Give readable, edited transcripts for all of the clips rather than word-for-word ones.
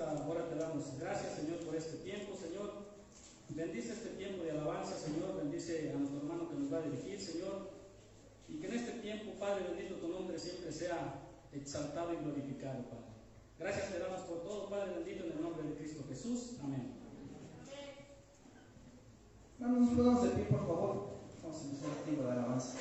esta hora te damos gracias, Señor, por este tiempo, Señor. Bendice este tiempo de alabanza, Señor. Bendice a nuestro hermano que nos va a dirigir, Señor. Y que en este tiempo, Padre bendito, tu nombre siempre sea exaltado y glorificado, Padre. Gracias te damos por todo, Padre bendito, en el nombre de Cristo Jesús. Amén. Hermanos, nos ponemos de pie, por favor. Vamos a empezar el tiempo de alabanza.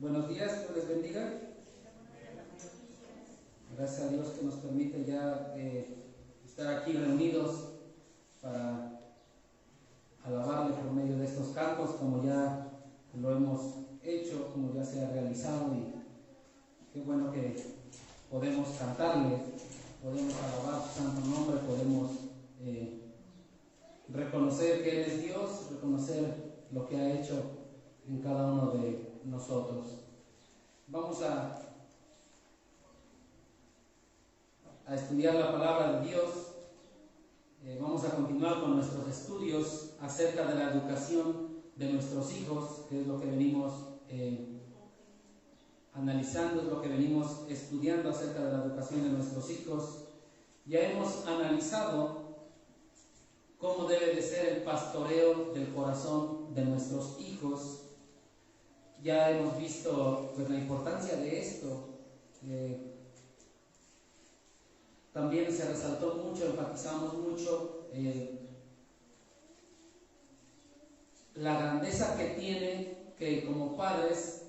Buenos días, Dios les bendiga. Gracias a Dios que nos permite ya estar aquí reunidos para alabarle por medio de estos cantos, como ya lo hemos hecho, como ya se ha realizado, y qué bueno que podemos cantarle, podemos alabar su santo nombre, podemos reconocer que Él es Dios, reconocer lo que ha hecho en cada uno de nosotros. Vamos a estudiar la palabra de Dios. Vamos a continuar con nuestros estudios acerca de la educación de nuestros hijos, que es lo que venimos analizando, es lo que venimos estudiando acerca de la educación de nuestros hijos. Ya hemos analizado cómo debe de ser el pastoreo del corazón de nuestros hijos. Ya hemos visto pues, la importancia de esto. También se resaltó mucho, enfatizamos mucho la grandeza que tiene que como padres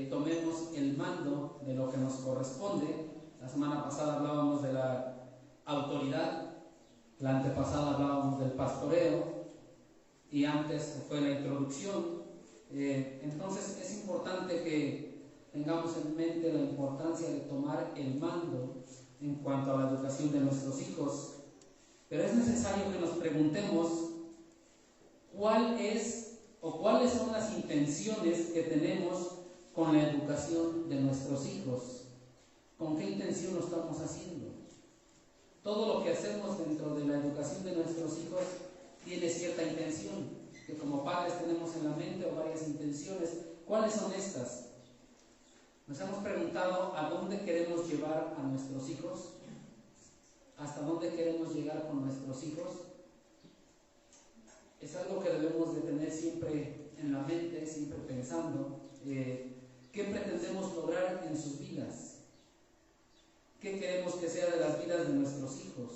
tomemos el mando de lo que nos corresponde. La semana pasada hablábamos de la autoridad, la antepasada hablábamos del pastoreo y antes fue la introducción. Entonces es importante que tengamos en mente la importancia de tomar el mando en cuanto a la educación de nuestros hijos, pero es necesario que nos preguntemos cuál es o cuáles son las intenciones que tenemos con la educación de nuestros hijos. ¿Con qué intención lo estamos haciendo? Todo lo que hacemos dentro de la educación de nuestros hijos tiene cierta intención, que como padres tenemos en la mente, o varias intenciones. ¿Cuáles son estas? Nos hemos preguntado a dónde queremos llevar a nuestros hijos, hasta dónde queremos llegar con nuestros hijos. Es algo que debemos de tener siempre en la mente, siempre pensando qué pretendemos lograr en sus vidas, qué queremos que sea de las vidas de nuestros hijos.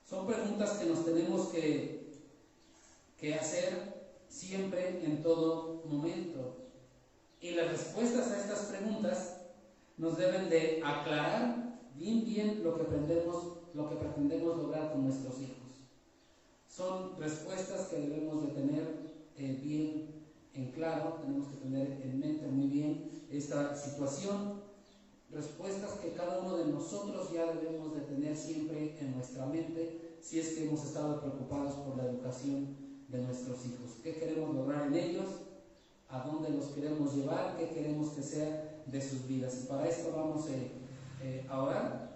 Son preguntas que nos tenemos que hacer siempre, en todo momento. Y las respuestas a estas preguntas nos deben de aclarar bien lo que pretendemos lograr con nuestros hijos. Son respuestas que debemos de tener bien en claro, tenemos que tener en mente muy bien esta situación, respuestas que cada uno de nosotros ya debemos de tener siempre en nuestra mente si es que hemos estado preocupados por la educación de nuestros hijos. ¿Qué queremos lograr en ellos? ¿A dónde los queremos llevar? ¿Qué queremos que sea de sus vidas? Y para esto vamos a orar.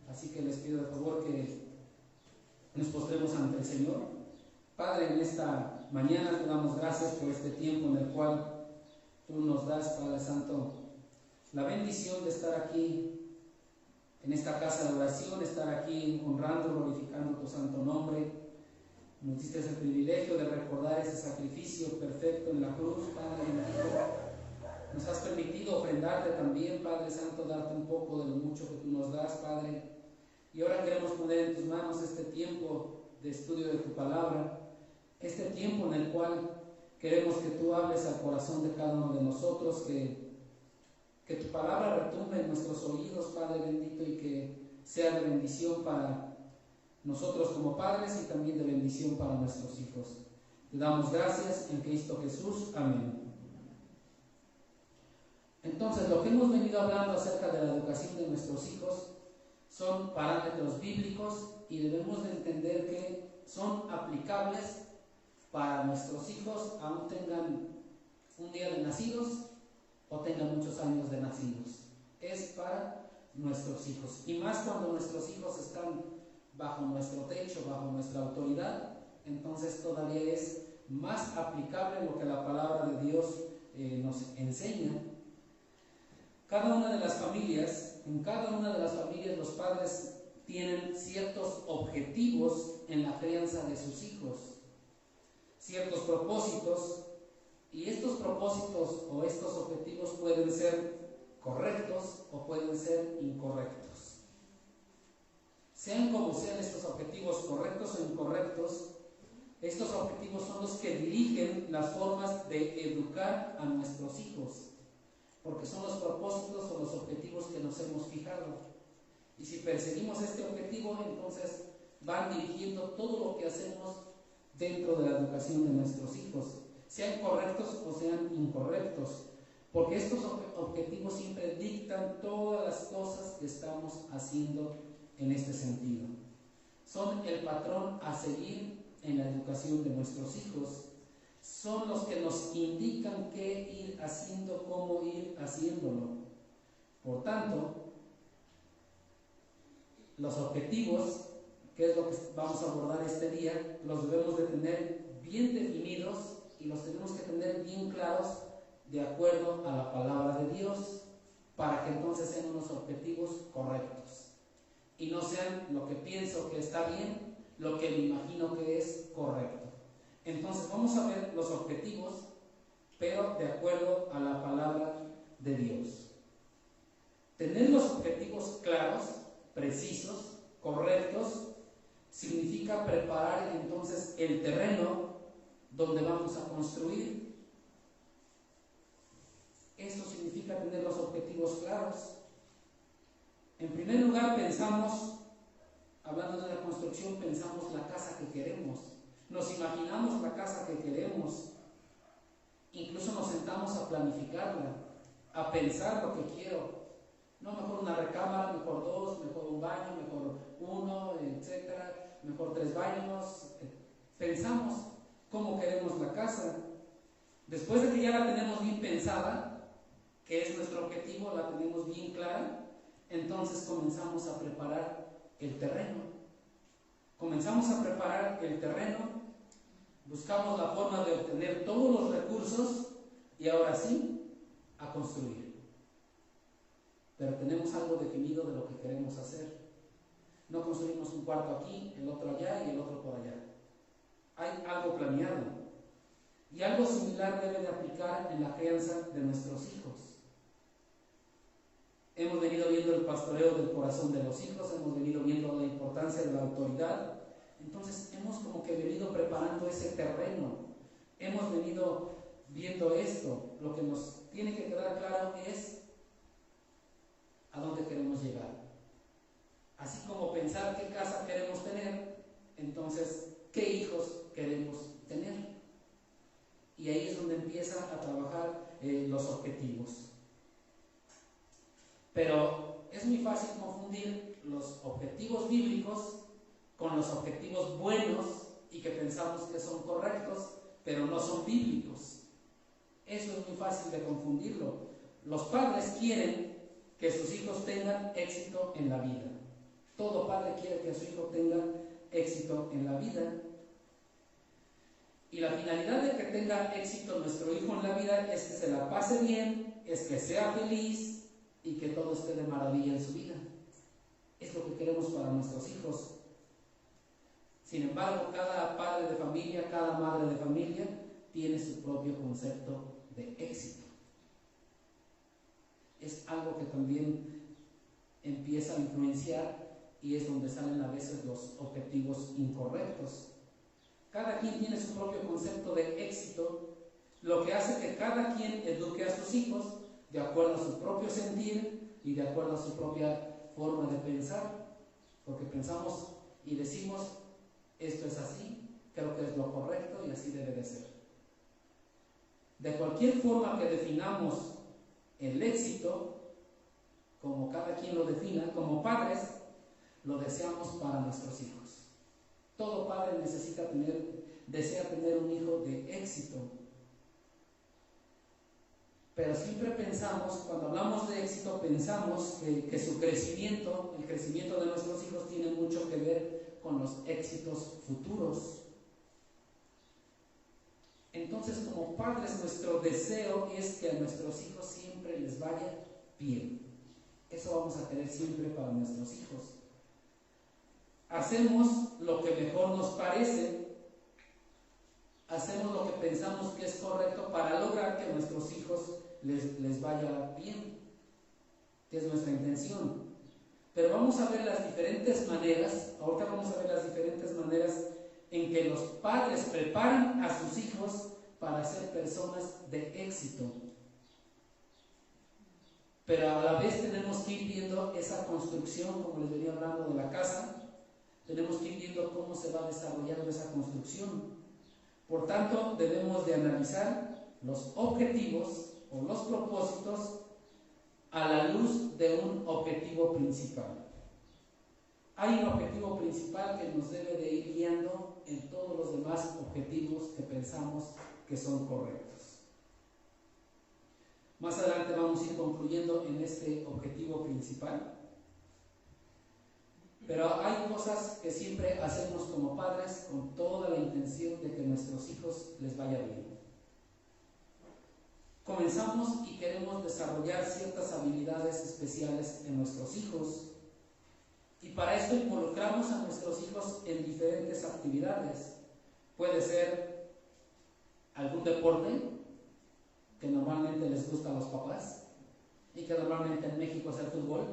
Así que les pido de favor que nos postremos ante el Señor. Padre, en esta mañana te damos gracias por este tiempo en el cual tú nos das, Padre Santo, la bendición de estar aquí en esta casa de oración, estar aquí honrando, glorificando tu santo nombre. Nos diste el privilegio de recordar ese sacrificio perfecto en la cruz, Padre bendito. Nos has permitido ofrendarte también, Padre Santo, darte un poco de lo mucho que tú nos das, Padre. Y ahora queremos poner en tus manos este tiempo de estudio de tu palabra, este tiempo en el cual queremos que tú hables al corazón de cada uno de nosotros, que tu palabra retumbe en nuestros oídos, Padre bendito, y que sea de bendición para nosotros como padres y también de bendición para nuestros hijos. Te damos gracias en Cristo Jesús. Amén. Entonces, lo que hemos venido hablando acerca de la educación de nuestros hijos son parámetros bíblicos y debemos de entender que son aplicables para nuestros hijos, aún tengan un día de nacidos o tengan muchos años de nacidos. Es para nuestros hijos, y más cuando nuestros hijos están bajo nuestro techo, bajo nuestra autoridad, entonces todavía es más aplicable lo que la palabra de Dios nos enseña. Cada una de las familias, en cada una de las familias los padres tienen ciertos objetivos en la crianza de sus hijos, ciertos propósitos, y estos propósitos o estos objetivos pueden ser correctos o pueden ser incorrectos. Sean como sean estos objetivos, correctos o incorrectos, estos objetivos son los que dirigen las formas de educar a nuestros hijos, porque son los propósitos o los objetivos que nos hemos fijado. Y si perseguimos este objetivo, entonces van dirigiendo todo lo que hacemos dentro de la educación de nuestros hijos, sean correctos o sean incorrectos, porque estos objetivos siempre dictan todas las cosas que estamos haciendo en este sentido. Son el patrón a seguir en la educación de nuestros hijos, son los que nos indican qué ir haciendo, cómo ir haciéndolo. Por tanto, los objetivos, que es lo que vamos a abordar este día, los debemos de tener bien definidos y los tenemos que tener bien claros de acuerdo a la palabra de Dios, para que entonces sean unos objetivos correctos y no sean lo que pienso que está bien, lo que me imagino que es correcto. Entonces vamos a ver los objetivos, pero de acuerdo a la palabra de Dios. Tener los objetivos claros, precisos, correctos, significa preparar entonces el terreno donde vamos a construir. Eso significa tener los objetivos claros. En primer lugar pensamos, hablando de la construcción, pensamos la casa que queremos. Nos imaginamos la casa que queremos. Incluso nos sentamos a planificarla, a pensar lo que quiero. No, mejor una recámara, mejor dos, mejor un baño, mejor uno, etcétera, mejor 3 baños. Pensamos cómo queremos la casa. Después de que ya la tenemos bien pensada, que es nuestro objetivo, la tenemos bien clara, entonces comenzamos a preparar el terreno. Comenzamos a preparar el terreno, buscamos la forma de obtener todos los recursos y ahora sí, a construir. Pero tenemos algo definido de lo que queremos hacer. No construimos un cuarto aquí, el otro allá y el otro por allá. Hay algo planeado. Y algo similar debe de aplicar en la crianza de nuestros hijos. Hemos venido viendo el pastoreo del corazón de los hijos, hemos venido viendo la importancia de la autoridad. Entonces hemos como que venido preparando ese terreno, hemos venido viendo esto. Lo que nos tiene que quedar claro es a dónde queremos llegar. Así como pensar qué casa queremos tener, entonces qué hijos queremos tener. Y ahí es donde empieza a trabajar los objetivos. Pero es muy fácil confundir los objetivos bíblicos con los objetivos buenos y que pensamos que son correctos, pero no son bíblicos. Eso es muy fácil de confundirlo. Los padres quieren que sus hijos tengan éxito en la vida. Todo padre quiere que su hijo tenga éxito en la vida. Y la finalidad de que tenga éxito nuestro hijo en la vida es que se la pase bien, es que sea feliz y que todo esté de maravilla en su vida. Es lo que queremos para nuestros hijos. Sin embargo, cada padre de familia, cada madre de familia tiene su propio concepto de éxito. Es algo que también empieza a influenciar y es donde salen a veces los objetivos incorrectos. Cada quien tiene su propio concepto de éxito, lo que hace que cada quien eduque a sus hijos de acuerdo a su propio sentir y de acuerdo a su propia forma de pensar, porque pensamos y decimos, esto es así, creo que es lo correcto y así debe de ser. De cualquier forma que definamos el éxito, como cada quien lo defina, como padres, lo deseamos para nuestros hijos. Todo padre desea tener un hijo de éxito. Pero siempre pensamos, cuando hablamos de éxito, pensamos que su crecimiento, el crecimiento de nuestros hijos, tiene mucho que ver con los éxitos futuros. Entonces, como padres, nuestro deseo es que a nuestros hijos siempre les vaya bien. Eso vamos a querer siempre para nuestros hijos. Hacemos lo que mejor nos parece, hacemos lo que pensamos que es correcto para lograr que a nuestros hijos les vaya bien, que es nuestra intención. Pero vamos a ver las diferentes maneras, ahorita vamos a ver las diferentes maneras en que los padres preparan a sus hijos para ser personas de éxito. Pero a la vez tenemos que ir viendo esa construcción, como les venía hablando de la casa, tenemos que ir viendo cómo se va desarrollando esa construcción. Por tanto, debemos de analizar los objetivos o los propósitos a la luz de un objetivo principal. Hay un objetivo principal que nos debe de ir guiando en todos los demás objetivos que pensamos que son correctos. Más adelante vamos a ir concluyendo en este objetivo principal. Pero hay cosas que siempre hacemos como padres con toda la intención de que a nuestros hijos les vaya bien. Comenzamos y queremos desarrollar ciertas habilidades especiales en nuestros hijos. Y para esto involucramos a nuestros hijos en diferentes actividades. Puede ser algún deporte que normalmente les gusta a los papás y que normalmente en México es el fútbol.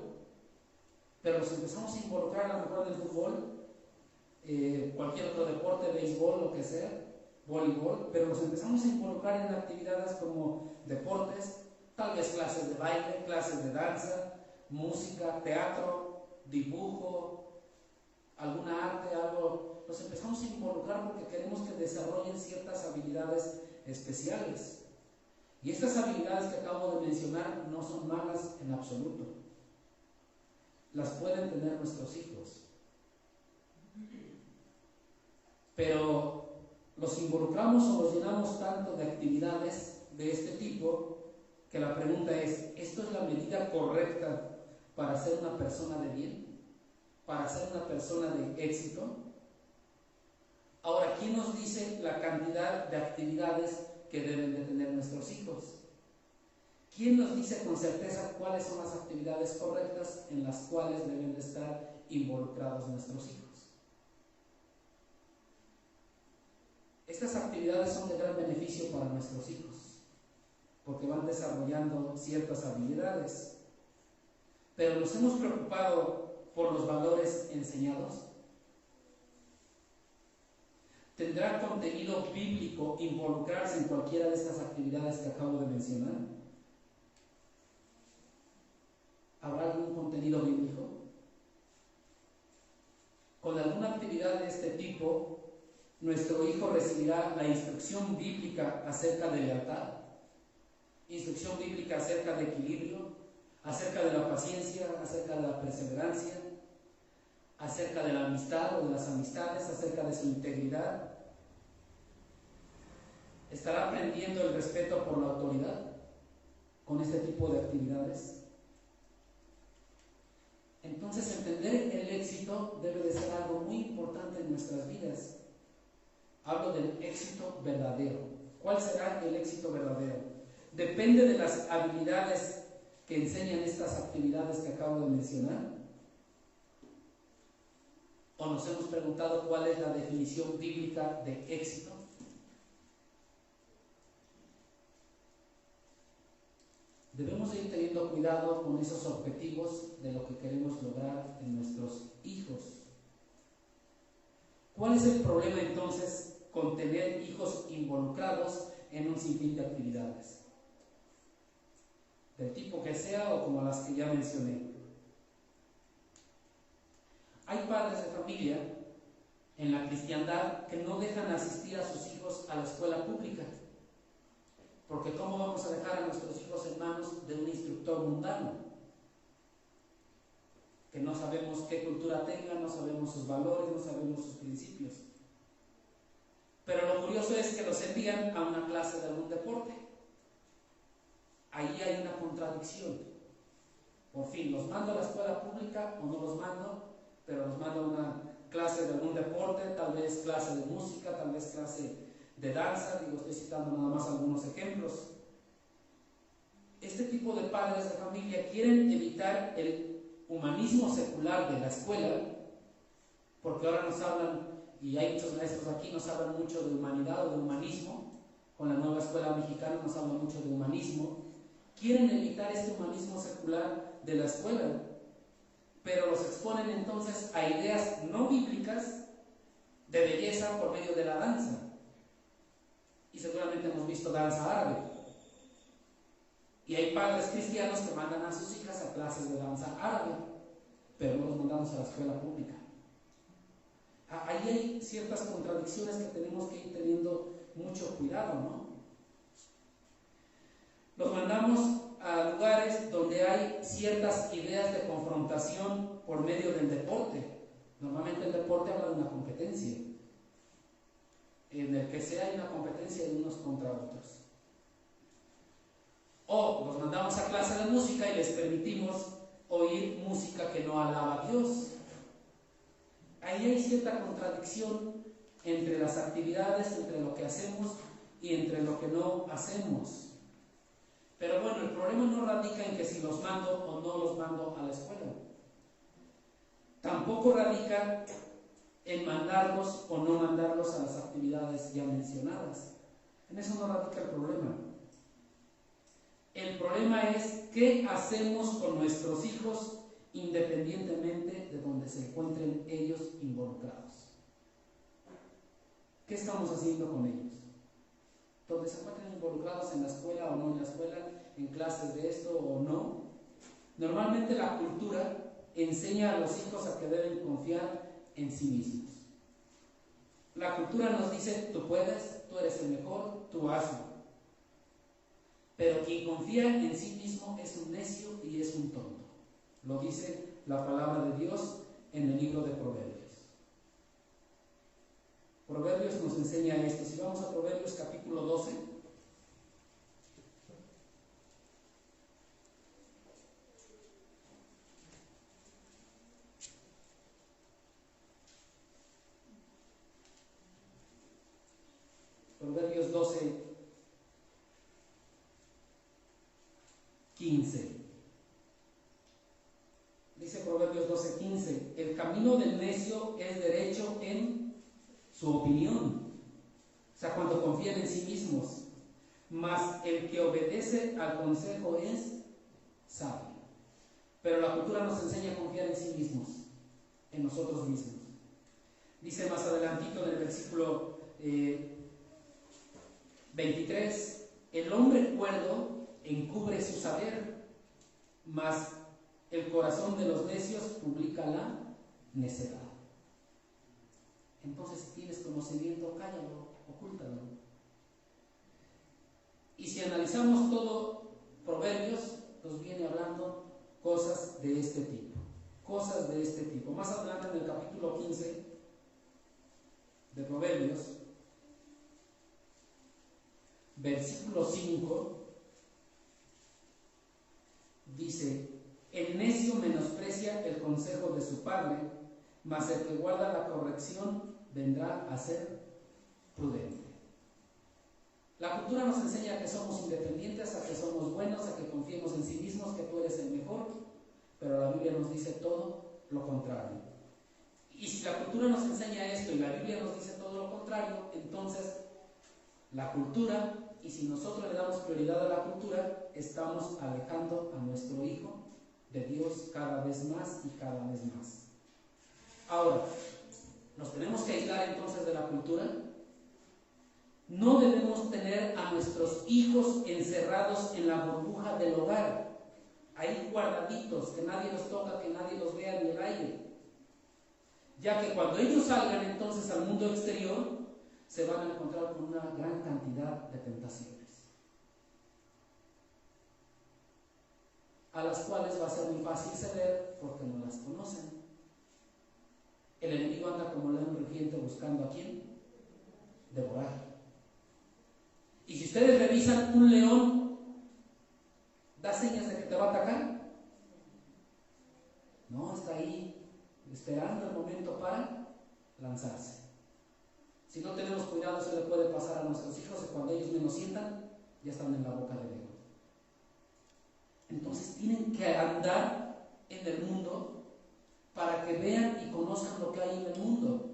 Pero los empezamos a involucrar a lo mejor en el fútbol, cualquier otro deporte, béisbol, lo que sea, voleibol, pero los empezamos a involucrar en actividades como deportes, tal vez clases de baile, clases de danza, música, teatro, dibujo, alguna arte, algo. Los empezamos a involucrar porque queremos que desarrollen ciertas habilidades especiales. Y estas habilidades que acabo de mencionar no son malas en absoluto. Las pueden tener nuestros hijos. Pero los involucramos o los llenamos tanto de actividades de este tipo que la pregunta es, ¿esto es la medida correcta para ser una persona de bien? ¿Para ser una persona de éxito? Ahora, ¿quién nos dice la cantidad de actividades que deben de tener nuestros hijos? ¿Quién nos dice con certeza cuáles son las actividades correctas en las cuales deben de estar involucrados nuestros hijos? estas actividades son de gran beneficio para nuestros hijos, porque van desarrollando ciertas habilidades. Pero ¿nos hemos preocupado por los valores enseñados? ¿Tendrá contenido bíblico involucrarse en cualquiera de estas actividades que acabo de mencionar? ¿Habrá algún contenido bíblico? Con alguna actividad de este tipo, nuestro hijo recibirá la instrucción bíblica acerca de lealtad, instrucción bíblica acerca de equilibrio, acerca de la paciencia, acerca de la perseverancia, acerca de la amistad o de las amistades, acerca de su integridad. ¿Estará aprendiendo el respeto por la autoridad con este tipo de actividades? Entonces, entender el éxito debe de ser algo muy importante en nuestras vidas. Hablo del éxito verdadero. ¿Cuál será el éxito verdadero? Depende de las habilidades que enseñan estas actividades que acabo de mencionar. ¿O nos hemos preguntado cuál es la definición bíblica de éxito? Debemos de ir teniendo cuidado con esos objetivos de lo que queremos lograr en nuestros hijos. ¿Cuál es el problema entonces con tener hijos involucrados en un sinfín de actividades? Del tipo que sea o como las que ya mencioné. Hay padres de familia en la cristiandad que no dejan asistir a sus hijos a la escuela pública. Porque ¿cómo vamos a dejar a nuestros hijos en manos de un instructor mundano? Que no sabemos qué cultura tenga, no sabemos sus valores, no sabemos sus principios. Pero lo curioso es que los envían a una clase de algún deporte. Ahí hay una contradicción. Por fin, ¿los mando a la escuela pública o no los mando? Pero los mando a una clase de algún deporte, tal vez clase de música, tal vez clase de danza, estoy citando nada más algunos ejemplos. Este tipo de padres de familia quieren evitar el humanismo secular de la escuela, porque ahora nos hablan, y hay muchos maestros aquí, nos hablan mucho de humanidad o de humanismo. Con la nueva escuela mexicana nos hablan mucho de humanismo. Quieren evitar este humanismo secular de la escuela, pero los exponen entonces a ideas no bíblicas de belleza por medio de la danza. Y seguramente hemos visto danza árabe. Y hay padres cristianos que mandan a sus hijas a clases de danza árabe, pero no los mandamos a la escuela pública. Ahí hay ciertas contradicciones que tenemos que ir teniendo mucho cuidado, ¿no? Los mandamos a lugares donde hay ciertas ideas de confrontación por medio del deporte. Normalmente el deporte habla de una competencia, en el que sea hay una competencia de unos contra otros. O los mandamos a clase de música y les permitimos oír música que no alaba a Dios. Ahí hay cierta contradicción entre las actividades, entre lo que hacemos y entre lo que no hacemos. Pero bueno, el problema no radica en que si los mando o no los mando a la escuela. Tampoco radica en mandarlos o no mandarlos a las actividades ya mencionadas. En eso no radica el problema. El problema es qué hacemos con nuestros hijos independientemente de donde se encuentren ellos involucrados. ¿Qué estamos haciendo con ellos? Donde se encuentren involucrados en la escuela o no en la escuela, en clases de esto o no. Normalmente la cultura enseña a los hijos a que deben confiar en sí mismos. La cultura nos dice, tú puedes, tú eres el mejor, tú hazlo. Pero quien confía en sí mismo es un necio y es un tonto. Lo dice la palabra de Dios en el libro de Proverbios. Proverbios nos enseña esto. Si vamos a Proverbios capítulo 12. Proverbios 12, 15. Dice Proverbios 12, 15. El camino del necio es derecho en su opinión. O sea, cuando confían en sí mismos. Mas el que obedece al consejo es sabio. Pero la cultura nos enseña a confiar en sí mismos, en nosotros mismos. Dice más adelantito en el versículo 23, el hombre cuerdo encubre su saber, mas el corazón de los necios publica la necedad. Entonces, si tienes conocimiento, cállalo, ocúltalo. Y si analizamos todo Proverbios, nos viene hablando cosas de este tipo. Cosas de este tipo. Más adelante en el capítulo 15 de Proverbios, versículo 5, dice: el necio menosprecia el consejo de su padre, mas el que guarda la corrección vendrá a ser prudente. La cultura nos enseña que somos independientes, a que somos buenos, a que confiemos en sí mismos, que tú eres el mejor, pero la Biblia nos dice todo lo contrario. Y si la cultura nos enseña esto y la Biblia nos dice todo lo contrario, entonces la cultura, y si nosotros le damos prioridad a la cultura, estamos alejando a nuestro hijo de Dios cada vez más y cada vez más. Ahora, ¿nos tenemos que aislar entonces de la cultura? No debemos tener a nuestros hijos encerrados en la burbuja del hogar, ahí guardaditos, que nadie los toca, que nadie los vea en el aire, ya que cuando ellos salgan entonces al mundo exterior, se van a encontrar con una gran cantidad de tentaciones, a las cuales va a ser muy fácil ceder porque no las conocen. El enemigo anda como león rugiente buscando a quién devorar. Y si ustedes revisan, un león da señas de que te va a atacar. No, está ahí esperando el momento para lanzarse. Si no tenemos cuidado, se le puede pasar a nuestros hijos, y cuando ellos menos sientan, ya están en la boca del león. Entonces tienen que andar en el mundo para que vean y conozcan lo que hay en el mundo.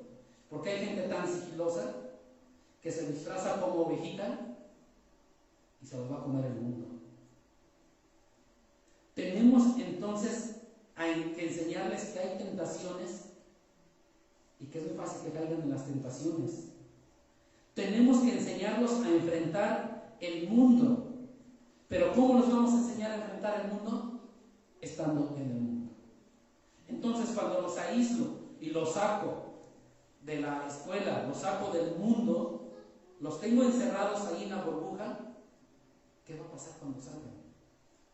Porque hay gente tan sigilosa que se disfraza como ovejita y se los va a comer el mundo. Tenemos entonces que enseñarles que hay tentaciones y que es muy fácil que caigan en las tentaciones. Tenemos que enseñarlos a enfrentar el mundo. Pero ¿cómo los vamos a enseñar a enfrentar el mundo? Estando en el mundo. Entonces, cuando los aíslo y los saco de la escuela, los saco del mundo, los tengo encerrados ahí en la burbuja, ¿qué va a pasar cuando salgan?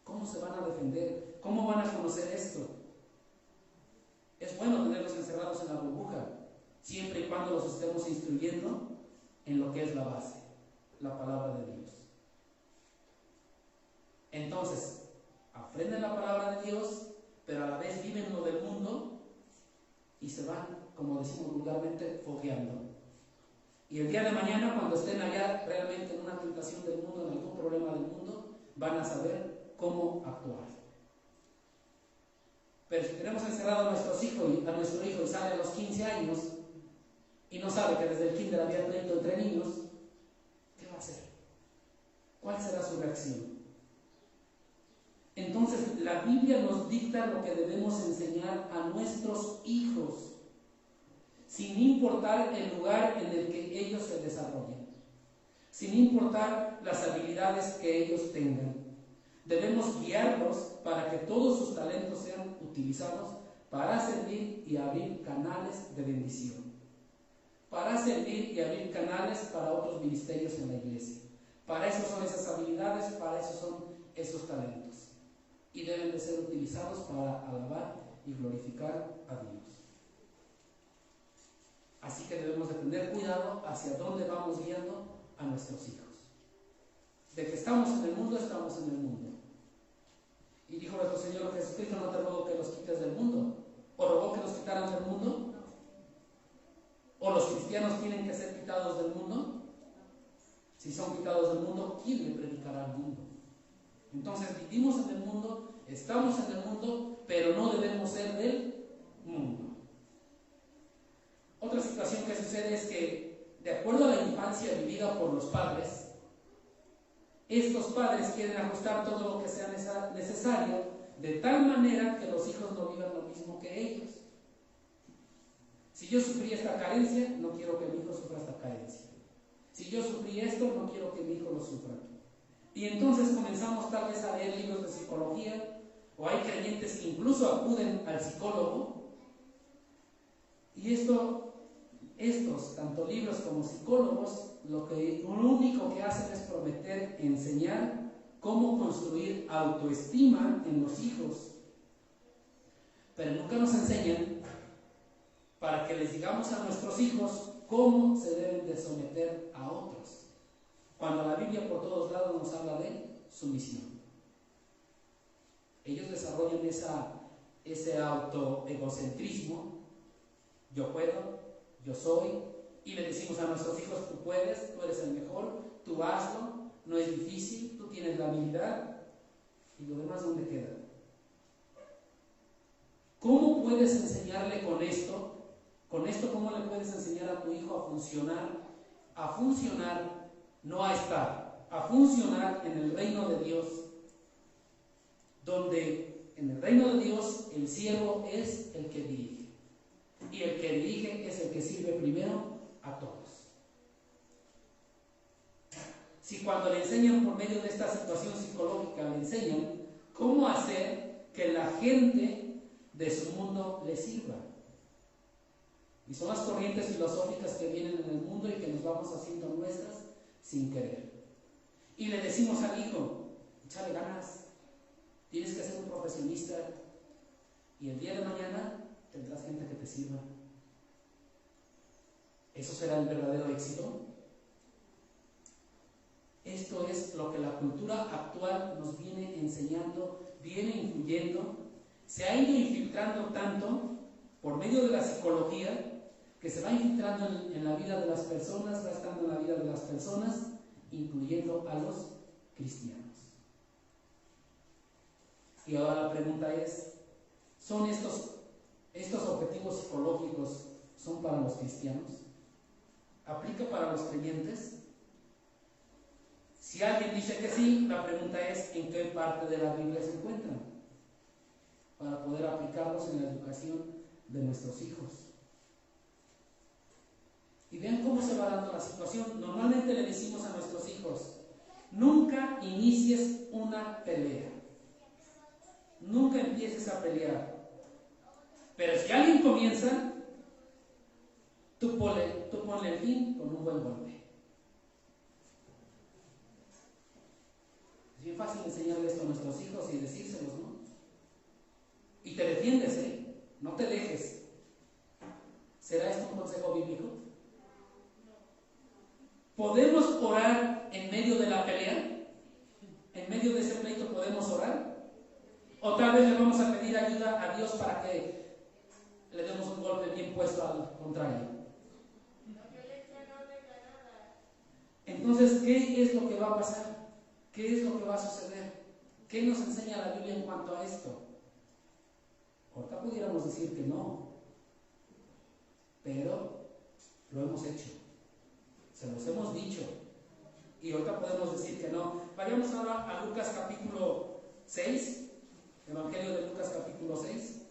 ¿Cómo se van a defender? ¿Cómo van a conocer esto? Es bueno tenerlos encerrados en la burbuja, siempre y cuando los estemos instruyendo en lo que es la base, la palabra de Dios. Entonces, aprenden la palabra de Dios, pero a la vez viven lo del mundo y se van, como decimos vulgarmente, fogueando. Y el día de mañana, cuando estén allá realmente en una tentación del mundo, en algún problema del mundo, van a saber cómo actuar. Pero si tenemos encerrado a nuestro hijo y sale a los 15 años y no sabe que desde el kinder había pleito entre niños, ¿qué va a hacer? ¿Cuál será su reacción? Entonces, la Biblia nos dicta lo que debemos enseñar a nuestros hijos, sin importar el lugar en el que ellos se desarrollen, sin importar las habilidades que ellos tengan. Debemos guiarlos para que todos sus talentos sean utilizados para servir y abrir canales de bendición, para servir y abrir canales para otros ministerios en la iglesia. Para eso son esas habilidades, para eso son esos talentos, y deben de ser utilizados para alabar y glorificar a Dios. Así que debemos de tener cuidado hacia dónde vamos guiando a nuestros hijos. De que estamos en el mundo, estamos en el mundo. Y dijo nuestro Señor Jesucristo: no te ruego que los quites del mundo. ¿O rogó que los quitaran del mundo? ¿O los cristianos tienen que ser quitados del mundo? Si son quitados del mundo, ¿quién le predicará al mundo? Entonces vivimos en el mundo, estamos en el mundo, pero no debemos ser del mundo. Otra situación que sucede es que de acuerdo a la infancia vivida por los padres, estos padres quieren ajustar todo lo que sea necesario de tal manera que los hijos no vivan lo mismo que ellos. Si yo sufrí esta carencia, no quiero que mi hijo sufra esta carencia. Si yo sufrí esto, no quiero que mi hijo lo sufra. Y entonces comenzamos tal vez a leer libros de psicología, o hay creyentes que incluso acuden al psicólogo. Y estos, tanto libros como psicólogos, lo único que hacen es prometer enseñar cómo construir autoestima en los hijos. Pero nunca nos enseñan para que les digamos a nuestros hijos cómo se deben de someter a otros, cuando la Biblia por todos lados nos habla de sumisión. Ellos desarrollan ese autoegocentrismo, yo puedo, yo soy, y le decimos a nuestros hijos, tú puedes, tú eres el mejor, tú hazlo, no es difícil, tú tienes la habilidad, y lo demás ¿dónde queda? ¿Cómo puedes enseñarle con esto? Con esto, ¿cómo le puedes enseñar a tu hijo a funcionar? A funcionar, no a estar, a funcionar en el reino de Dios, donde en el reino de Dios el siervo es el que dirige, y el que dirige es el que sirve primero a todos. Si cuando le enseñan por medio de esta situación psicológica, le enseñan cómo hacer que la gente de su mundo le sirva. Y son las corrientes filosóficas que vienen en el mundo y que nos vamos haciendo nuestras sin querer. Y le decimos al hijo, échale ganas, tienes que ser un profesionista y el día de mañana tendrás gente que te sirva. ¿Eso será el verdadero éxito? Esto es lo que la cultura actual nos viene enseñando, viene influyendo, se ha ido infiltrando tanto por medio de la psicología, que se va infiltrando en la vida de las personas, va estando en la vida de las personas, incluyendo a los cristianos. Y ahora la pregunta es, ¿son estos objetivos psicológicos son para los cristianos? ¿Aplica para los creyentes? Si alguien dice que sí, la pregunta es, ¿en qué parte de la Biblia se encuentran? Para poder aplicarlos en la educación de nuestros hijos. Y vean cómo se va dando la situación. Normalmente le decimos a nuestros hijos, nunca inicies una pelea. Nunca empieces a pelear. Pero si alguien comienza, tú ponle el fin con un buen golpe. Es bien fácil enseñarle esto a nuestros hijos y decírselos, ¿no? Y te defiendes, no te dejes. ¿Será esto un consejo bíblico? ¿Podemos orar en medio de la pelea? ¿En medio de ese pleito podemos orar? ¿O tal vez le vamos a pedir ayuda a Dios para que le demos un golpe bien puesto al contrario? Entonces, ¿qué es lo que va a pasar? ¿Qué es lo que va a suceder? ¿Qué nos enseña la Biblia en cuanto a esto? Ahorita pudiéramos decir que no, pero lo hemos hecho, se los hemos dicho, y ahorita podemos decir que no. Vayamos ahora a Lucas capítulo 6, Evangelio de Lucas capítulo 6.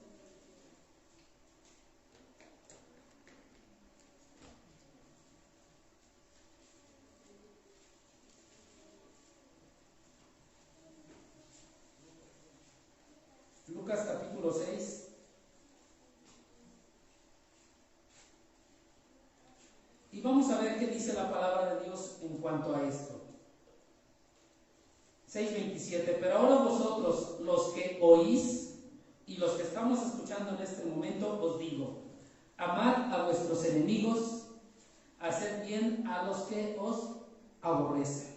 Lucas capítulo 6. Y vamos a ver qué dice la palabra de Dios en cuanto a esto. 6:27. Pero ahora vosotros, los que oís y los que estamos escuchando en este momento, os digo, amad a vuestros enemigos, haced bien a los que os aborrecen.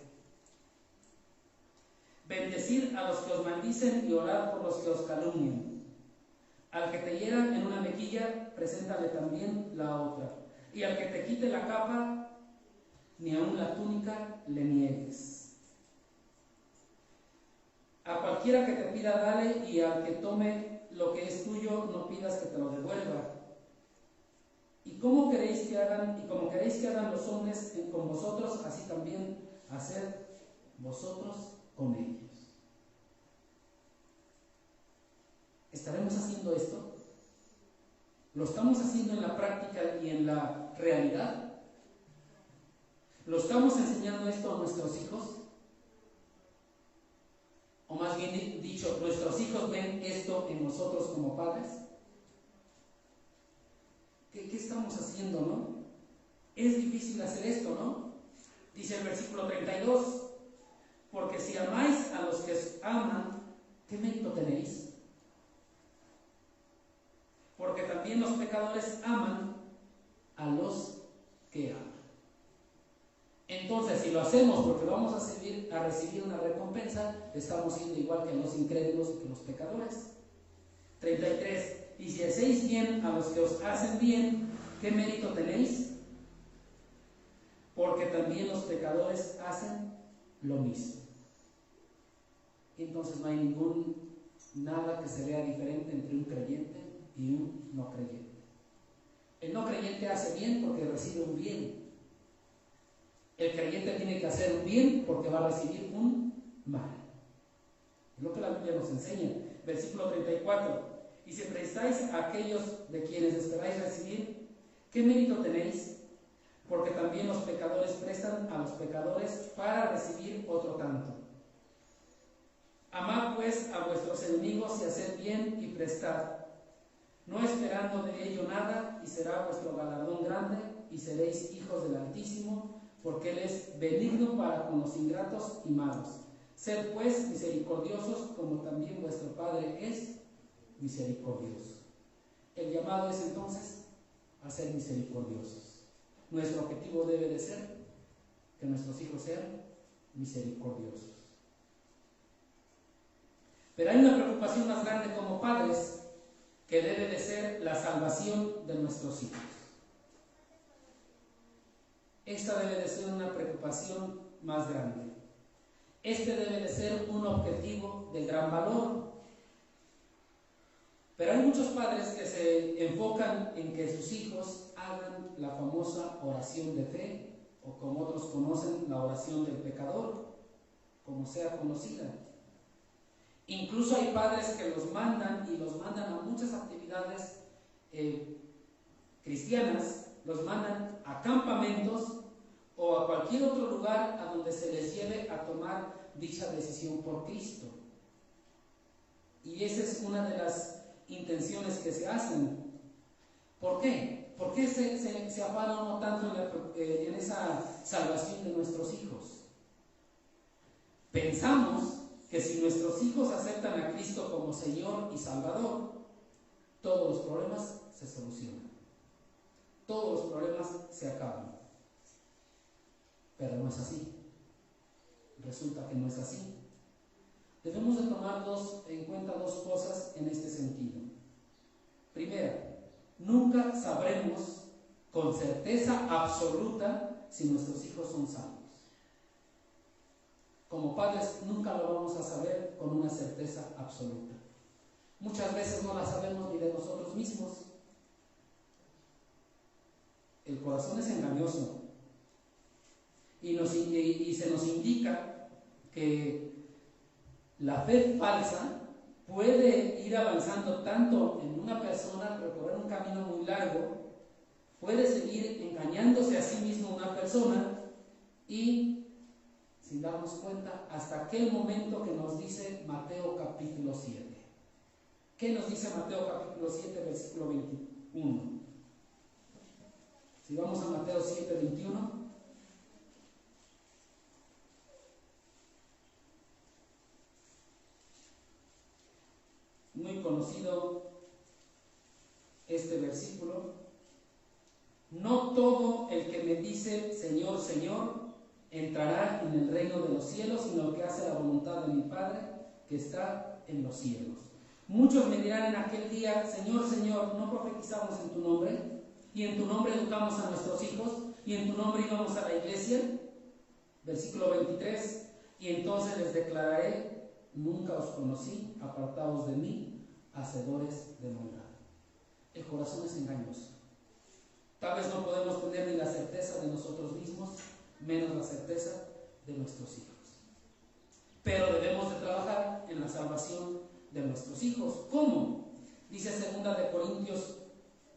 Bendecid a los que os maldicen y orad por los que os calumnian. Al que te hiera en una mejilla, preséntale también la otra. Y al que te quite la capa, ni aun la túnica le niegues. A cualquiera que te pida, dale, y al que tome lo que es tuyo, no pidas que te lo devuelva. Y Y como queréis que hagan los hombres con vosotros, así también haced vosotros con ellos. ¿Estaremos haciendo esto? ¿Lo estamos haciendo en la práctica y en la realidad? ¿Lo estamos enseñando esto a nuestros hijos? O más bien dicho, ¿nuestros hijos ven esto en nosotros como padres? ¿Qué estamos haciendo, no? Es difícil hacer esto, ¿no? Dice el versículo 32, porque si amáis a los que os aman, ¿qué mérito tenéis? Porque también los pecadores aman a los que aman. Entonces, si lo hacemos porque vamos a recibir una recompensa, estamos siendo igual que los incrédulos y que los pecadores. 33. Y si hacéis bien a los que os hacen bien, ¿qué mérito tenéis? Porque también los pecadores hacen lo mismo. Y entonces no hay nada que se vea diferente entre un creyente y un no creyente. El no creyente hace bien porque recibe un bien. El creyente tiene que hacer un bien porque va a recibir un mal. Es lo que la Biblia nos enseña. Versículo 34. Y si prestáis a aquellos de quienes esperáis recibir, ¿qué mérito tenéis? Porque también los pecadores prestan a los pecadores para recibir otro tanto. Amad pues a vuestros enemigos y haced bien y prestad, no esperando de ello nada, y será vuestro galardón grande, y seréis hijos del Altísimo, porque Él es benigno para con los ingratos y malos. Sed pues misericordiosos, como también vuestro Padre es misericordioso. El llamado es entonces a ser misericordiosos. Nuestro objetivo debe de ser que nuestros hijos sean misericordiosos. Pero hay una preocupación más grande como padres, que debe de ser la salvación de nuestros hijos. Esta debe de ser una preocupación más grande. Este debe de ser un objetivo de gran valor. Pero hay muchos padres que se enfocan en que sus hijos hagan la famosa oración de fe, o como otros conocen, la oración del pecador, como sea conocida. Incluso hay padres que los mandan a muchas actividades cristianas, los mandan a campamentos o a cualquier otro lugar a donde se les lleve a tomar dicha decisión por Cristo. Y esa es una de las intenciones que se hacen. ¿Por qué? ¿Por qué se afana uno tanto en esa salvación de nuestros hijos? Pensamos que si nuestros hijos aceptan a Cristo como Señor y Salvador, todos los problemas se solucionan. Todos los problemas se acaban. Pero no es así. Resulta que no es así. Debemos de tomar en cuenta dos cosas en este sentido. Primera, nunca sabremos con certeza absoluta si nuestros hijos son salvos. Como padres nunca lo vamos a saber con una certeza absoluta. Muchas veces no la sabemos ni de nosotros mismos. El corazón es engañoso y se nos indica que la fe falsa puede ir avanzando tanto en una persona, recorrer un camino muy largo, puede seguir engañándose a sí mismo una persona y sin darnos cuenta, hasta aquel momento que nos dice Mateo capítulo 7. ¿Qué nos dice Mateo capítulo 7, versículo 21? Si vamos a Mateo 7, 21. Muy conocido este versículo. No todo el que me dice Señor, Señor, entrará en el reino de los cielos, sino el que hace la voluntad de mi Padre que está en los cielos. Muchos me dirán en aquel día, Señor, Señor, ¿no profetizamos en tu nombre? ¿Y en tu nombre educamos a nuestros hijos? ¿Y en tu nombre íbamos a la iglesia? Versículo 23. Y entonces les declararé, nunca os conocí, apartados de mí, hacedores de maldad. El corazón es engañoso. Tal vez no podemos tener ni la certeza de nosotros mismos, menos la certeza de nuestros hijos. Pero debemos de trabajar en la salvación de nuestros hijos. ¿Cómo? Dice 2 Corintios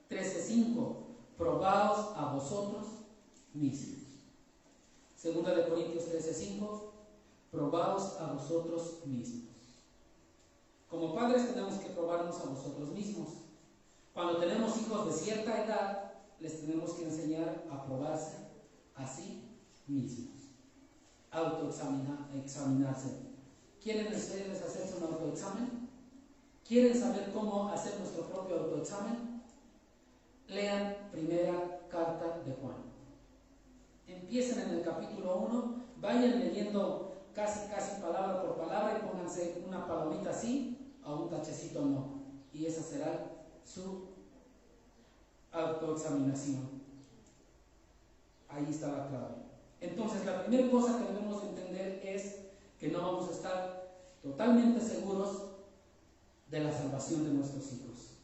13:5, probaos a vosotros mismos. 2 Corintios 13:5, probaos a vosotros mismos. Como padres tenemos que probarnos a nosotros mismos. Cuando tenemos hijos de cierta edad, les tenemos que enseñar a probarse a sí mismos. Autoexaminarse. ¿Quieren ustedes hacerse un autoexamen? ¿Quieren saber cómo hacer nuestro propio autoexamen? Lean primera carta de Juan. Empiecen en el capítulo 1, vayan leyendo casi palabra por palabra y pónganse una palomita sí o un tachecito no. Y esa será su autoexaminación. Ahí está la clave. Entonces, la primera cosa que debemos entender es que no vamos a estar totalmente seguros de la salvación de nuestros hijos.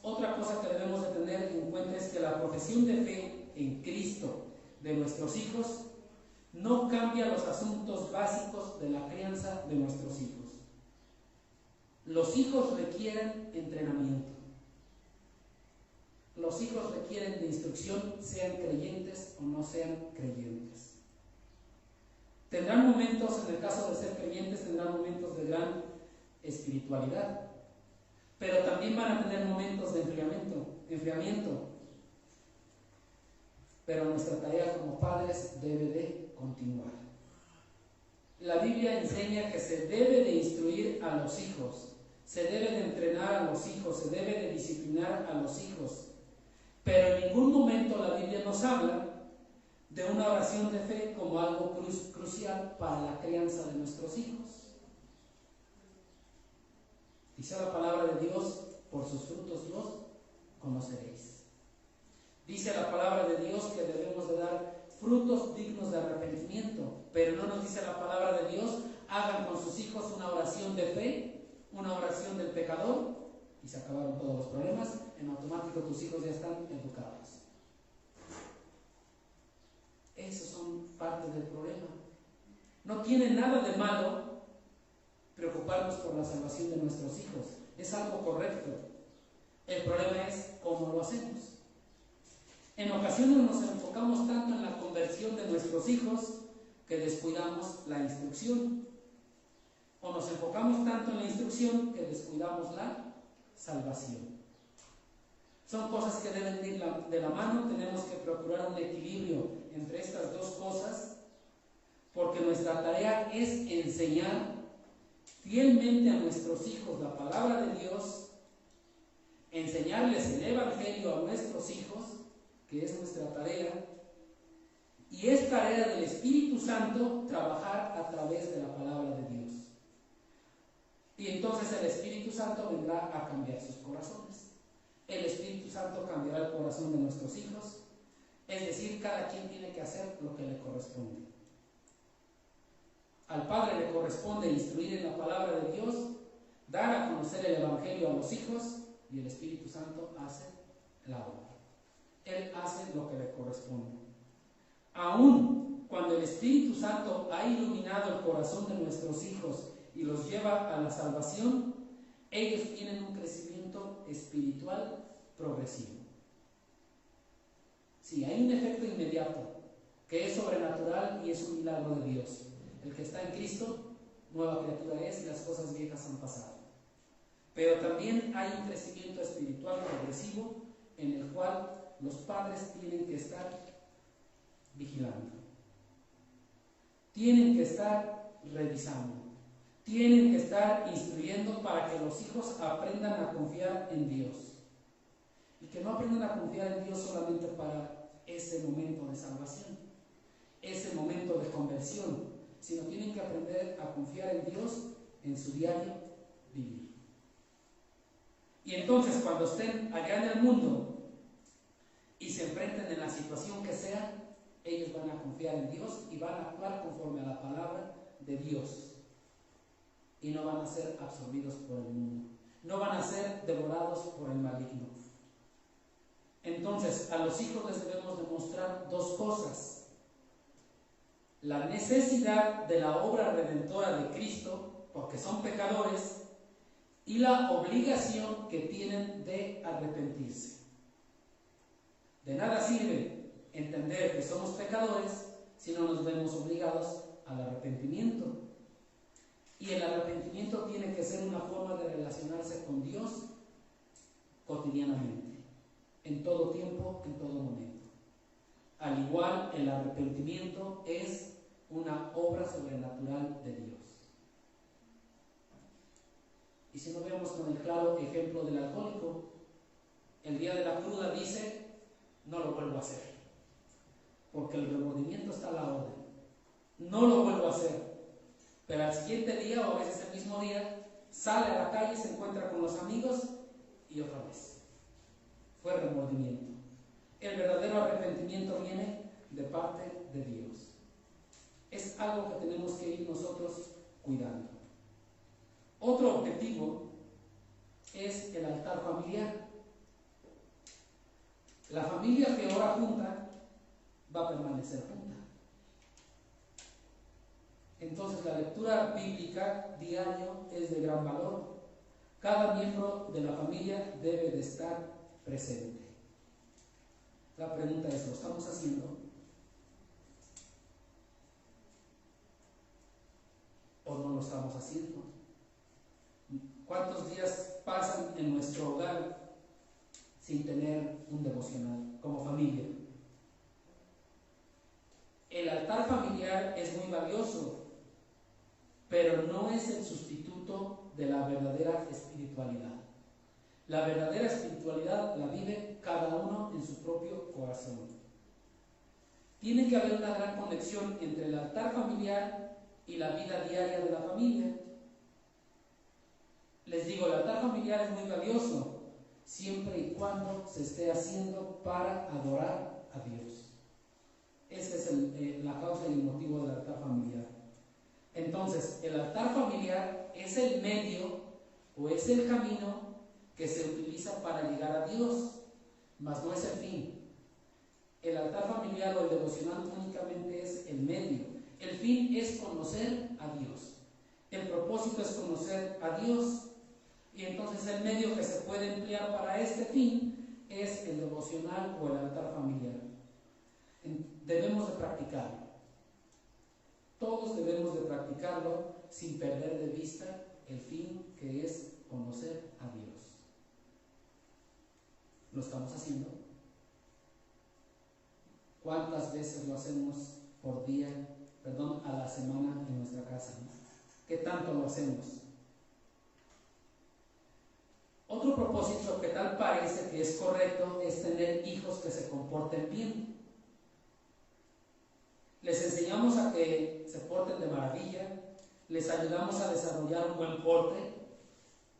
Otra cosa que debemos de tener en cuenta es que la profesión de fe en Cristo de nuestros hijos no cambia los asuntos básicos de la crianza de nuestros hijos. Los hijos requieren entrenamiento. Los hijos requieren de instrucción, sean creyentes o no sean creyentes. Tendrán momentos, en el caso de ser creyentes, tendrán momentos de gran espiritualidad, pero también van a tener momentos de enfriamiento. Pero nuestra tarea como padres debe de continuar. La Biblia enseña que se debe de instruir a los hijos, se debe de entrenar a los hijos, se debe de disciplinar a los hijos. Pero en ningún momento la Biblia nos habla de una oración de fe como algo crucial para la crianza de nuestros hijos. Dice la palabra de Dios, por sus frutos los conoceréis. Dice la palabra de Dios que debemos de dar frutos dignos de arrepentimiento, pero no nos dice la palabra de Dios, hagan con sus hijos una oración de fe, una oración del pecador, y se acabaron todos los problemas, en automático tus hijos ya están educados. Esos son parte del problema. No tiene nada de malo preocuparnos por la salvación de nuestros hijos. Es algo correcto. El problema es cómo lo hacemos. En ocasiones nos enfocamos tanto en la conversión de nuestros hijos que descuidamos la instrucción. O nos enfocamos tanto en la instrucción que descuidamos la salvación. Son cosas que deben ir de la mano. Tenemos que procurar un equilibrio entre estas dos cosas, porque nuestra tarea es enseñar fielmente a nuestros hijos la palabra de Dios, enseñarles el Evangelio a nuestros hijos, que es nuestra tarea, y es tarea del Espíritu Santo trabajar a través de la palabra de Dios. Y entonces el Espíritu Santo vendrá a cambiar sus corazones. El Espíritu Santo cambiará el corazón de nuestros hijos. Es decir, cada quien tiene que hacer lo que le corresponde. Al padre le corresponde instruir en la palabra de Dios, dar a conocer el Evangelio a los hijos, y el Espíritu Santo hace la obra. Él hace lo que le corresponde. Aún cuando el Espíritu Santo ha iluminado el corazón de nuestros hijos y los lleva a la salvación, ellos tienen un crecimiento espiritual progresivo. Sí, hay un efecto inmediato que es sobrenatural y es un milagro de Dios. El que está en Cristo, nueva criatura es y las cosas viejas han pasado. Pero también hay un crecimiento espiritual progresivo en el cual los padres tienen que estar vigilando. Tienen que estar revisando. Tienen que estar instruyendo para que los hijos aprendan a confiar en Dios. Y que no aprendan a confiar en Dios solamente para ese momento de salvación, ese momento de conversión, sino tienen que aprender a confiar en Dios en su diario vivir. Y entonces cuando estén allá en el mundo y se enfrenten en la situación que sea, ellos van a confiar en Dios y van a actuar conforme a la palabra de Dios. Y no van a ser absorbidos por el mundo. No van a ser devorados por el maligno. Entonces, a los hijos les debemos demostrar dos cosas: la necesidad de la obra redentora de Cristo, porque son pecadores, y la obligación que tienen de arrepentirse. De nada sirve entender que somos pecadores si no nos vemos obligados al arrepentimiento. Y el arrepentimiento tiene que ser una forma de relacionarse con Dios cotidianamente, en todo tiempo, en todo momento. Al igual, el arrepentimiento es una obra sobrenatural de Dios. Y si nos vemos con el claro ejemplo del alcohólico, el día de la cruda dice: no lo vuelvo a hacer, porque el remordimiento está a la orden. No lo vuelvo a hacer. Pero al siguiente día, o a veces el mismo día, sale a la calle, se encuentra con los amigos y otra vez. Fue remordimiento. El verdadero arrepentimiento viene de parte de Dios. Es algo que tenemos que ir nosotros cuidando. Otro objetivo es el altar familiar. La familia que ora junta va a permanecer junta. Entonces la lectura bíblica diario es de gran valor. Cada miembro de la familia debe de estar presente. La pregunta es: ¿lo estamos haciendo? ¿O no lo estamos haciendo? ¿Cuántos días pasan en nuestro hogar sin tener un devocional como familia? El altar familiar es muy valioso, pero no es el sustituto de la verdadera espiritualidad. La verdadera espiritualidad la vive cada uno en su propio corazón. Tiene que haber una gran conexión entre el altar familiar y la vida diaria de la familia. Les digo, el altar familiar es muy valioso, siempre y cuando se esté haciendo para adorar a Dios. Esa es la causa y el motivo del altar familiar. Entonces, el altar familiar es el medio o es el camino que se utiliza para llegar a Dios, mas no es el fin. El altar familiar o el devocional únicamente es el medio. El fin es conocer a Dios. El propósito es conocer a Dios. Y entonces el medio que se puede emplear para este fin es el devocional o el altar familiar. Debemos de practicarlo. Todos debemos de practicarlo sin perder de vista el fin, que es conocer a Dios. ¿Lo estamos haciendo? ¿Cuántas veces lo hacemos por día, a la semana en nuestra casa? ¿Qué tanto lo hacemos? Otro propósito que tal parece que es correcto es tener hijos que se comporten bien. Les enseñamos a que se porten de maravilla, les ayudamos a desarrollar un buen porte,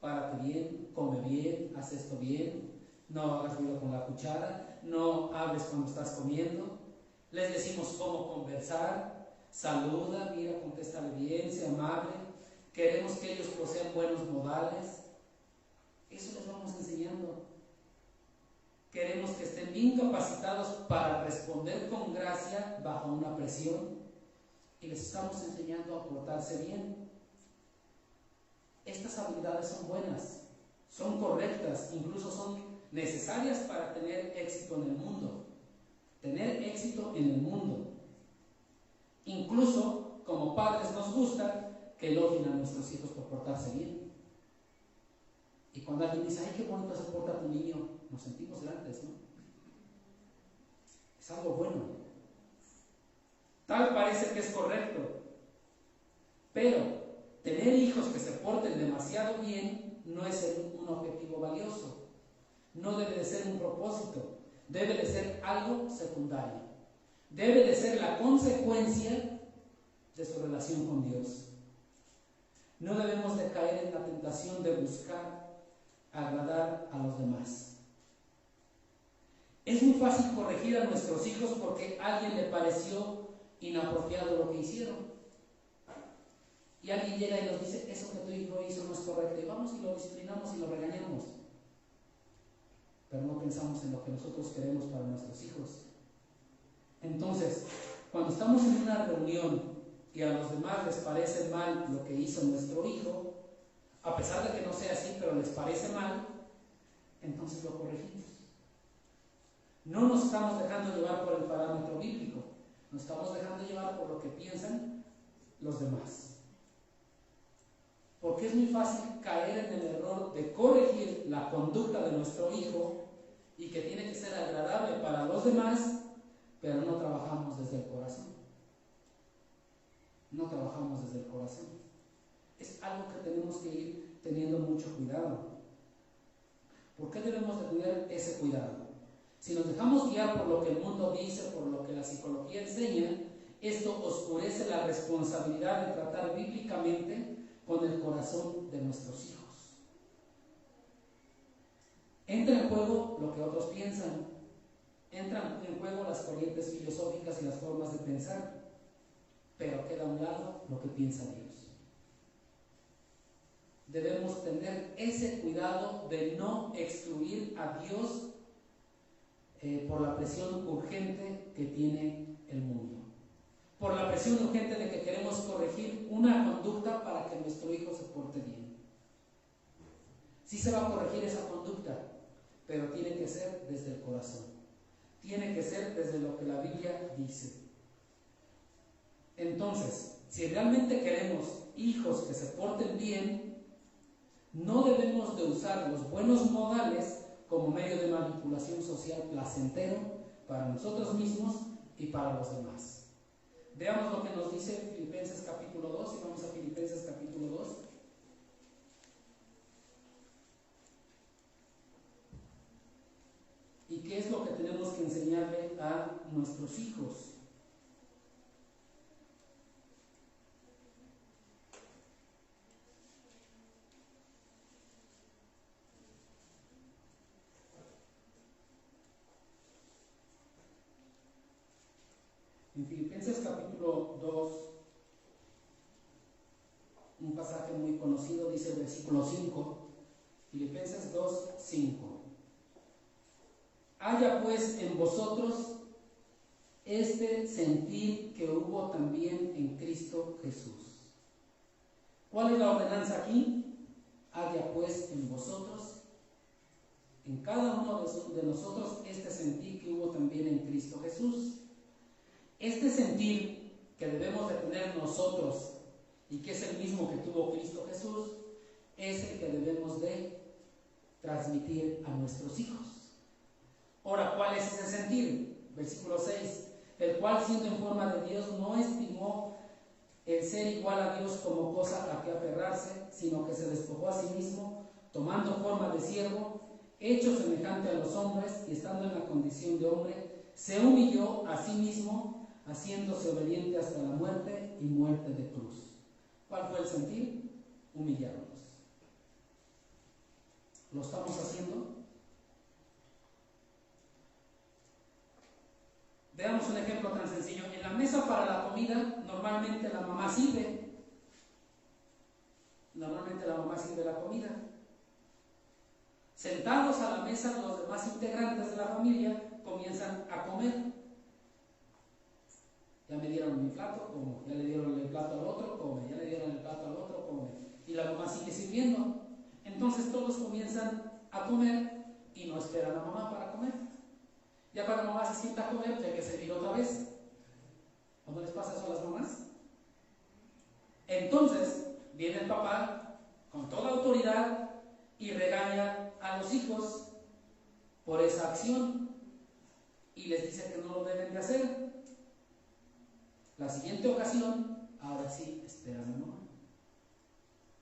párate bien, come bien, haz esto bien, no hagas ruido con la cuchara, no hables cuando estás comiendo. Les decimos cómo conversar, saluda, mira, contéstale bien, sea amable. Queremos que ellos posean buenos modales. Eso les vamos enseñando. Queremos que estén bien capacitados para responder con gracia bajo una presión, y les estamos enseñando a portarse bien. Estas habilidades son buenas, son correctas, incluso son necesarias para tener éxito en el mundo. Tener éxito en el mundo. Incluso como padres nos gusta que elogien a nuestros hijos por portarse bien. Y cuando alguien dice: ay, qué bonito se porta tu niño, nos sentimos grandes, ¿no? Es algo bueno. Tal parece que es correcto. Pero tener hijos que se porten demasiado bien no es un objetivo valioso. No debe de ser un propósito. Debe de ser algo secundario. Debe de ser la consecuencia de su relación con Dios. No debemos de caer en la tentación de buscar agradar a los demás. Es muy fácil corregir a nuestros hijos porque a alguien le pareció inapropiado lo que hicieron. Y alguien llega y nos dice: eso que tu hijo hizo no es correcto. Y vamos y lo disciplinamos y lo regañamos. pero no pensamos en lo que nosotros queremos para nuestros hijos. Entonces, cuando estamos en una reunión y a los demás les parece mal lo que hizo nuestro hijo, a pesar de que no sea así, pero les parece mal, entonces lo corregimos. No nos estamos dejando llevar por el parámetro bíblico, nos estamos dejando llevar por lo que piensan los demás. Porque es muy fácil caer en el error de corregir la conducta de nuestro hijo y que tiene que ser agradable para los demás, pero no trabajamos desde el corazón. No trabajamos desde el corazón. Es algo que tenemos que ir teniendo mucho cuidado. ¿Por qué debemos de tener ese cuidado? Si nos dejamos guiar por lo que el mundo dice, por lo que la psicología enseña, esto oscurece la responsabilidad de tratar bíblicamente con el corazón de nuestros hijos. Entra en juego lo que otros piensan, entran en juego las corrientes filosóficas y las formas de pensar, pero queda a un lado lo que piensa Dios. Debemos tener ese cuidado de no excluir a Dios por la presión urgente que tiene el mundo. Por la presión urgente de que queremos corregir una conducta para que nuestro hijo se porte bien. Sí se va a corregir esa conducta, pero tiene que ser desde el corazón. Tiene que ser desde lo que la Biblia dice. Entonces, si realmente queremos hijos que se porten bien, no debemos de usar los buenos modales como medio de manipulación social placentero para nosotros mismos y para los demás. Veamos lo que nos dice Filipenses capítulo 2, y vamos a Filipenses capítulo 2. ¿Y qué es lo que tenemos que enseñarle a nuestros hijos? En Filipenses capítulo 2, un pasaje muy conocido, dice el versículo 5, Filipenses 2, 5. Haya pues en vosotros este sentir que hubo también en Cristo Jesús. ¿Cuál es la ordenanza aquí? Haya pues en vosotros, en cada uno de nosotros, este sentir que hubo también en Cristo Jesús. Este sentir que debemos de tener nosotros y que es el mismo que tuvo Cristo Jesús, es el que debemos de transmitir a nuestros hijos. Ahora, ¿cuál es ese sentir? Versículo 6. El cual, siendo en forma de Dios, no estimó el ser igual a Dios como cosa a que aferrarse, sino que se despojó a sí mismo, tomando forma de siervo, hecho semejante a los hombres, y estando en la condición de hombre, se humilló a sí mismo, haciéndose obediente hasta la muerte y muerte de cruz. ¿Cuál fue el sentir? Humillarnos. ¿Lo estamos haciendo? Veamos un ejemplo tan sencillo. En la mesa para la comida, normalmente la mamá sirve. Normalmente la mamá sirve la comida. Sentados a la mesa, los demás integrantes de la familia comienzan a comer. Ya me dieron mi plato, como. Ya le dieron el plato al otro, come. Ya le dieron el plato al otro, come. Y la mamá sigue sirviendo. Entonces todos comienzan a comer y no esperan a la mamá para comer. Ya cuando la mamá se sienta a comer, ya que servir otra vez. ¿O no les pasa eso a las mamás? Entonces viene el papá con toda autoridad y regaña a los hijos por esa acción y les dice que no lo deben de hacer. La siguiente ocasión, ahora sí, esperan a mamá.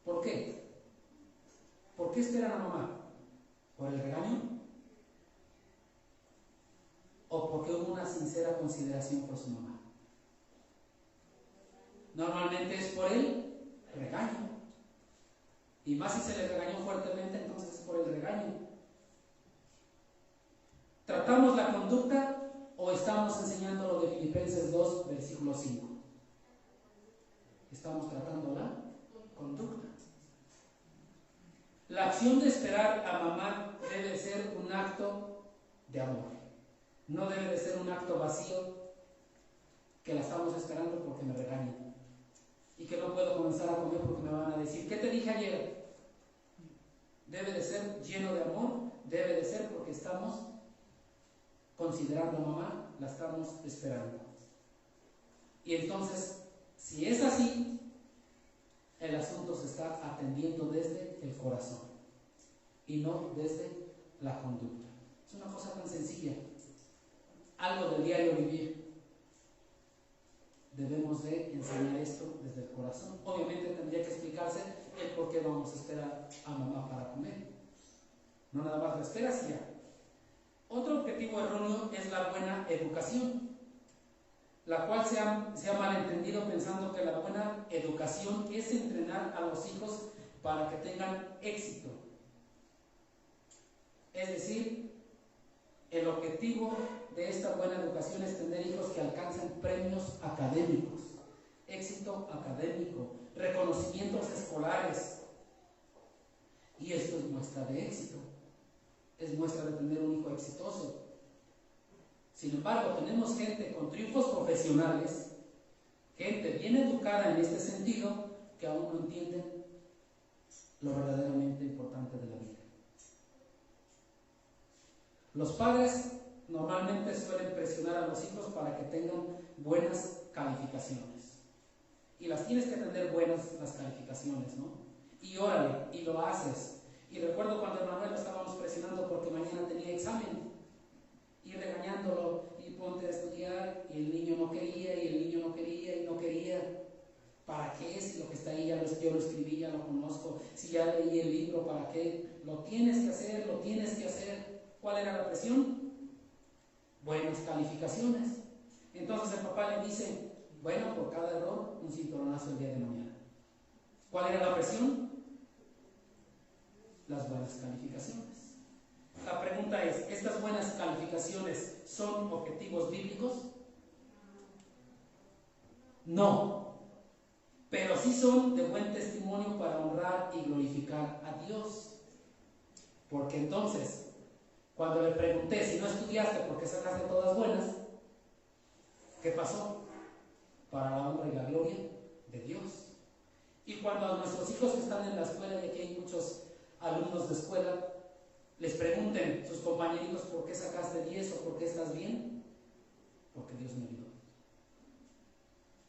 ¿Por qué? ¿Por qué esperan a mamá? ¿Por el regaño? ¿O porque hubo una sincera consideración por su mamá? Normalmente es por el regaño. Y más si se le regañó fuertemente, entonces es por el regaño. ¿Tratamos la conducta o estamos enseñando lo de Filipenses 2, versículo 5? Estamos tratando la conducta. La acción de esperar a mamá debe de ser un acto de amor. No debe de ser un acto vacío que la estamos esperando porque me regañen y que no puedo comenzar a comer porque me van a decir, ¿qué te dije ayer? Debe de ser lleno de amor, debe de ser porque estamos considerando a mamá, la estamos esperando. Y entonces, si es así, el asunto se está atendiendo desde el corazón y no desde la conducta. Es una cosa tan sencilla, algo del diario vivir. Debemos de enseñar esto desde el corazón. Obviamente tendría que explicarse el por qué vamos a esperar a mamá para comer. No nada más la esperas y ya. Otro objetivo erróneo es la buena educación, la cual se ha malentendido pensando que la buena educación es entrenar a los hijos para que tengan éxito. Es decir, el objetivo de esta buena educación es tener hijos que alcancen premios académicos, éxito académico, reconocimientos escolares. Y esto es muestra de éxito, es muestra de tener un hijo exitoso. Sin embargo, tenemos gente con triunfos profesionales, gente bien educada en este sentido, que aún no entienden lo verdaderamente importante de la vida. Los padres normalmente suelen presionar a los hijos para que tengan buenas calificaciones. Y las tienes que tener buenas las calificaciones, ¿no? Y órale, y lo haces. Y recuerdo cuando a Manuel lo estábamos presionando porque mañana tenía examen. Y regañándolo, y ponte a estudiar, y el niño no quería, y el niño no quería, y no quería. ¿Para qué? Si lo que está ahí yo lo escribí, ya lo conozco. Si ya leí el libro, ¿para qué? Lo tienes que hacer, lo tienes que hacer. ¿Cuál era la presión? Buenas calificaciones. Entonces el papá le dice, bueno, por cada error, un cinturonazo el día de mañana. ¿Cuál era la presión? Las buenas calificaciones. La pregunta es, ¿estas buenas calificaciones son objetivos bíblicos? No, pero sí son de buen testimonio para honrar y glorificar a Dios. Porque entonces, cuando le pregunté si no estudiaste porque sacaste todas buenas, ¿qué pasó? Para la honra y la gloria de Dios. Y cuando a nuestros hijos que están en la escuela, y aquí hay muchos alumnos de escuela, les pregunten sus compañeritos por qué sacaste 10 o por qué estás bien, porque Dios me ayudó.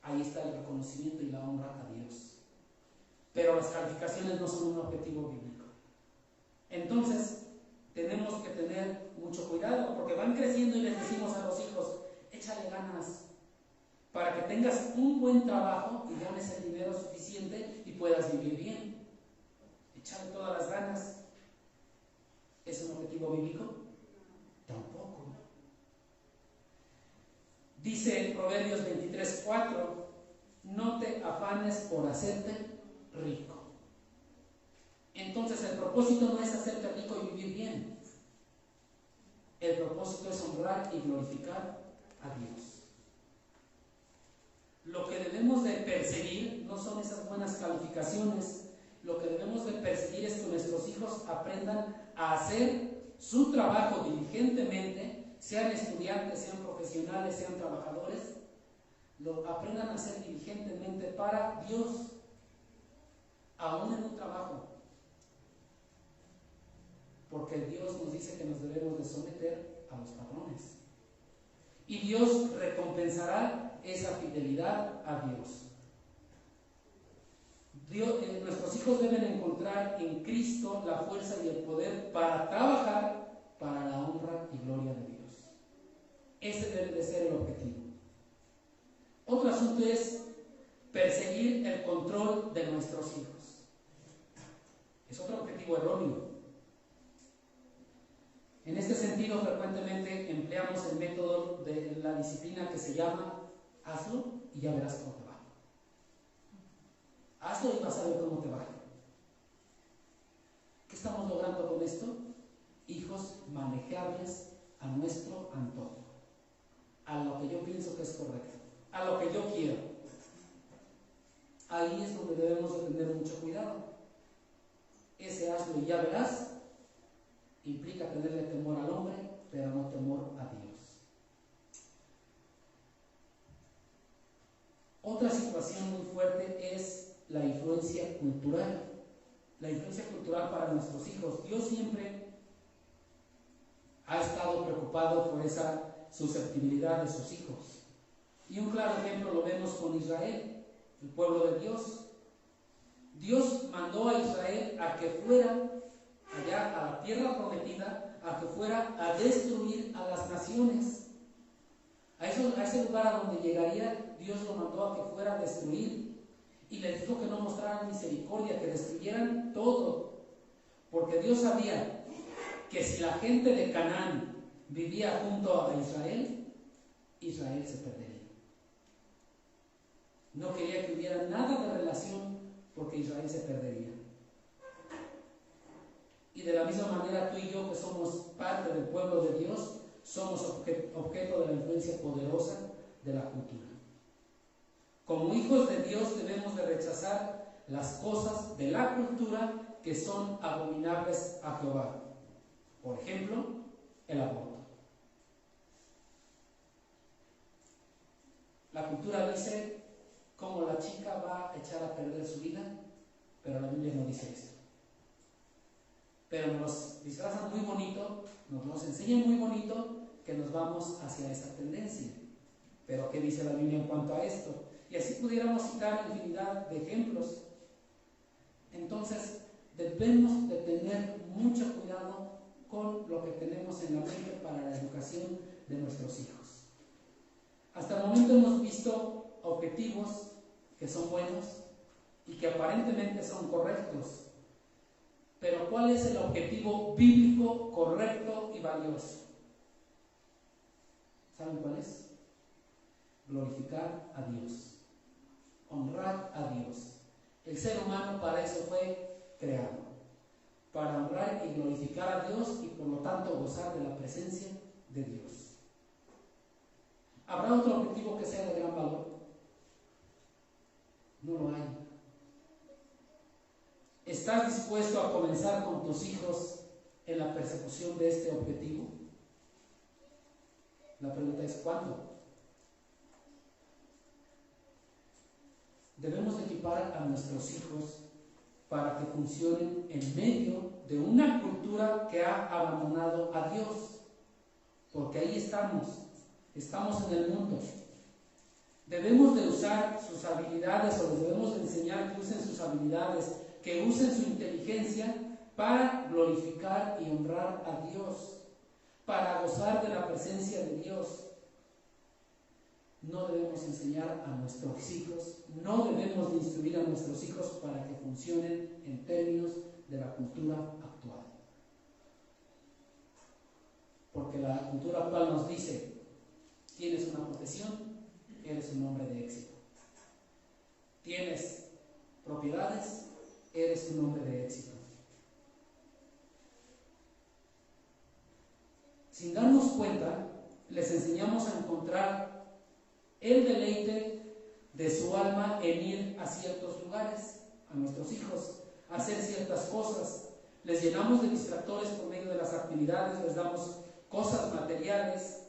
Ahí está el reconocimiento y la honra a Dios. Pero las calificaciones no son un objetivo bíblico. Entonces, tenemos que tener mucho cuidado porque van creciendo y les decimos a los hijos, échale ganas para que tengas un buen trabajo y ganes el dinero suficiente y puedas vivir bien. Échale todas las ganas. ¿Es un objetivo bíblico? Tampoco. Dice Proverbios 23:4, no te afanes por hacerte rico. Entonces el propósito no es hacerte rico y vivir bien. El propósito es honrar y glorificar a Dios. Lo que debemos de perseguir no son esas buenas calificaciones. Lo que debemos de perseguir es que nuestros hijos aprendan a hacer su trabajo diligentemente, sean estudiantes, sean profesionales, sean trabajadores, lo aprendan a hacer diligentemente para Dios, aún en un trabajo. Porque Dios nos dice que nos debemos de someter a los patrones. Y Dios recompensará esa fidelidad a Dios. Nuestros hijos deben encontrar en Cristo la fuerza y el poder para trabajar para la honra y gloria de Dios. Ese debe de ser el objetivo. Otro asunto es perseguir el control de nuestros hijos. Es otro objetivo erróneo. En este sentido, frecuentemente empleamos el método de la disciplina que se llama hazlo y ya verás cómo te va. Hazlo y vas a ver cómo te va. ¿Qué estamos logrando con esto? Hijos manejables a nuestro antojo, a lo que yo pienso que es correcto, a lo que yo quiero. Ahí es donde debemos de tener mucho cuidado. Ese hazlo y ya verás, implica tenerle temor al hombre, pero no temor a Dios. Otra situación muy fuerte es la influencia cultural. La influencia cultural para nuestros hijos. Dios siempre ha estado preocupado por esa susceptibilidad de sus hijos. Y un claro ejemplo lo vemos con Israel, el pueblo de Dios. Dios mandó a Israel a que fuera allá a la tierra prometida, a que fuera a destruir a las naciones. A ese lugar a donde llegaría, Dios lo mandó a que fuera a destruir. Y les dijo que no mostraran misericordia, que destruyeran todo. Porque Dios sabía que si la gente de Canaán vivía junto a Israel, Israel se perdería. No quería que hubiera nada de relación porque Israel se perdería. Y de la misma manera tú y yo, que somos parte del pueblo de Dios, somos objeto de la influencia poderosa de la cultura. Como hijos de Dios debemos de rechazar las cosas de la cultura que son abominables a Jehová. Por ejemplo, el aborto. La cultura dice cómo la chica va a echar a perder su vida, pero la Biblia no dice eso. Pero nos los disfrazan muy bonito, nos los enseñan muy bonito, que nos vamos hacia esa tendencia. Pero ¿qué dice la Biblia en cuanto a esto? Y así pudiéramos citar infinidad de ejemplos. Entonces, debemos de tener mucho cuidado con lo que tenemos en la mente para la educación de nuestros hijos. Hasta el momento hemos visto objetivos que son buenos y que aparentemente son correctos. Pero ¿cuál es el objetivo bíblico correcto y valioso? ¿Saben cuál es? Glorificar a Dios, honrar a Dios. El ser humano para eso fue creado, para honrar y glorificar a Dios y por lo tanto gozar de la presencia de Dios. ¿Habrá otro objetivo que sea de gran valor? No lo hay. ¿Estás dispuesto a comenzar con tus hijos en la persecución de este objetivo? La pregunta es ¿cuándo? Debemos equipar a nuestros hijos para que funcionen en medio de una cultura que ha abandonado a Dios, porque ahí estamos en el mundo. Debemos de usar sus habilidades, o les debemos de enseñar que usen sus habilidades, que usen su inteligencia para glorificar y honrar a Dios, para gozar de la presencia de Dios. No debemos enseñar a nuestros hijos, no debemos de instruir a nuestros hijos para que funcionen en términos de la cultura actual. Porque la cultura actual nos dice, tienes una profesión, eres un hombre de éxito. Tienes propiedades, eres un hombre de éxito. Sin darnos cuenta, les enseñamos a encontrar el deleite de su alma en ir a ciertos lugares, a nuestros hijos, a hacer ciertas cosas. Les llenamos de distractores por medio de las actividades, les damos cosas materiales,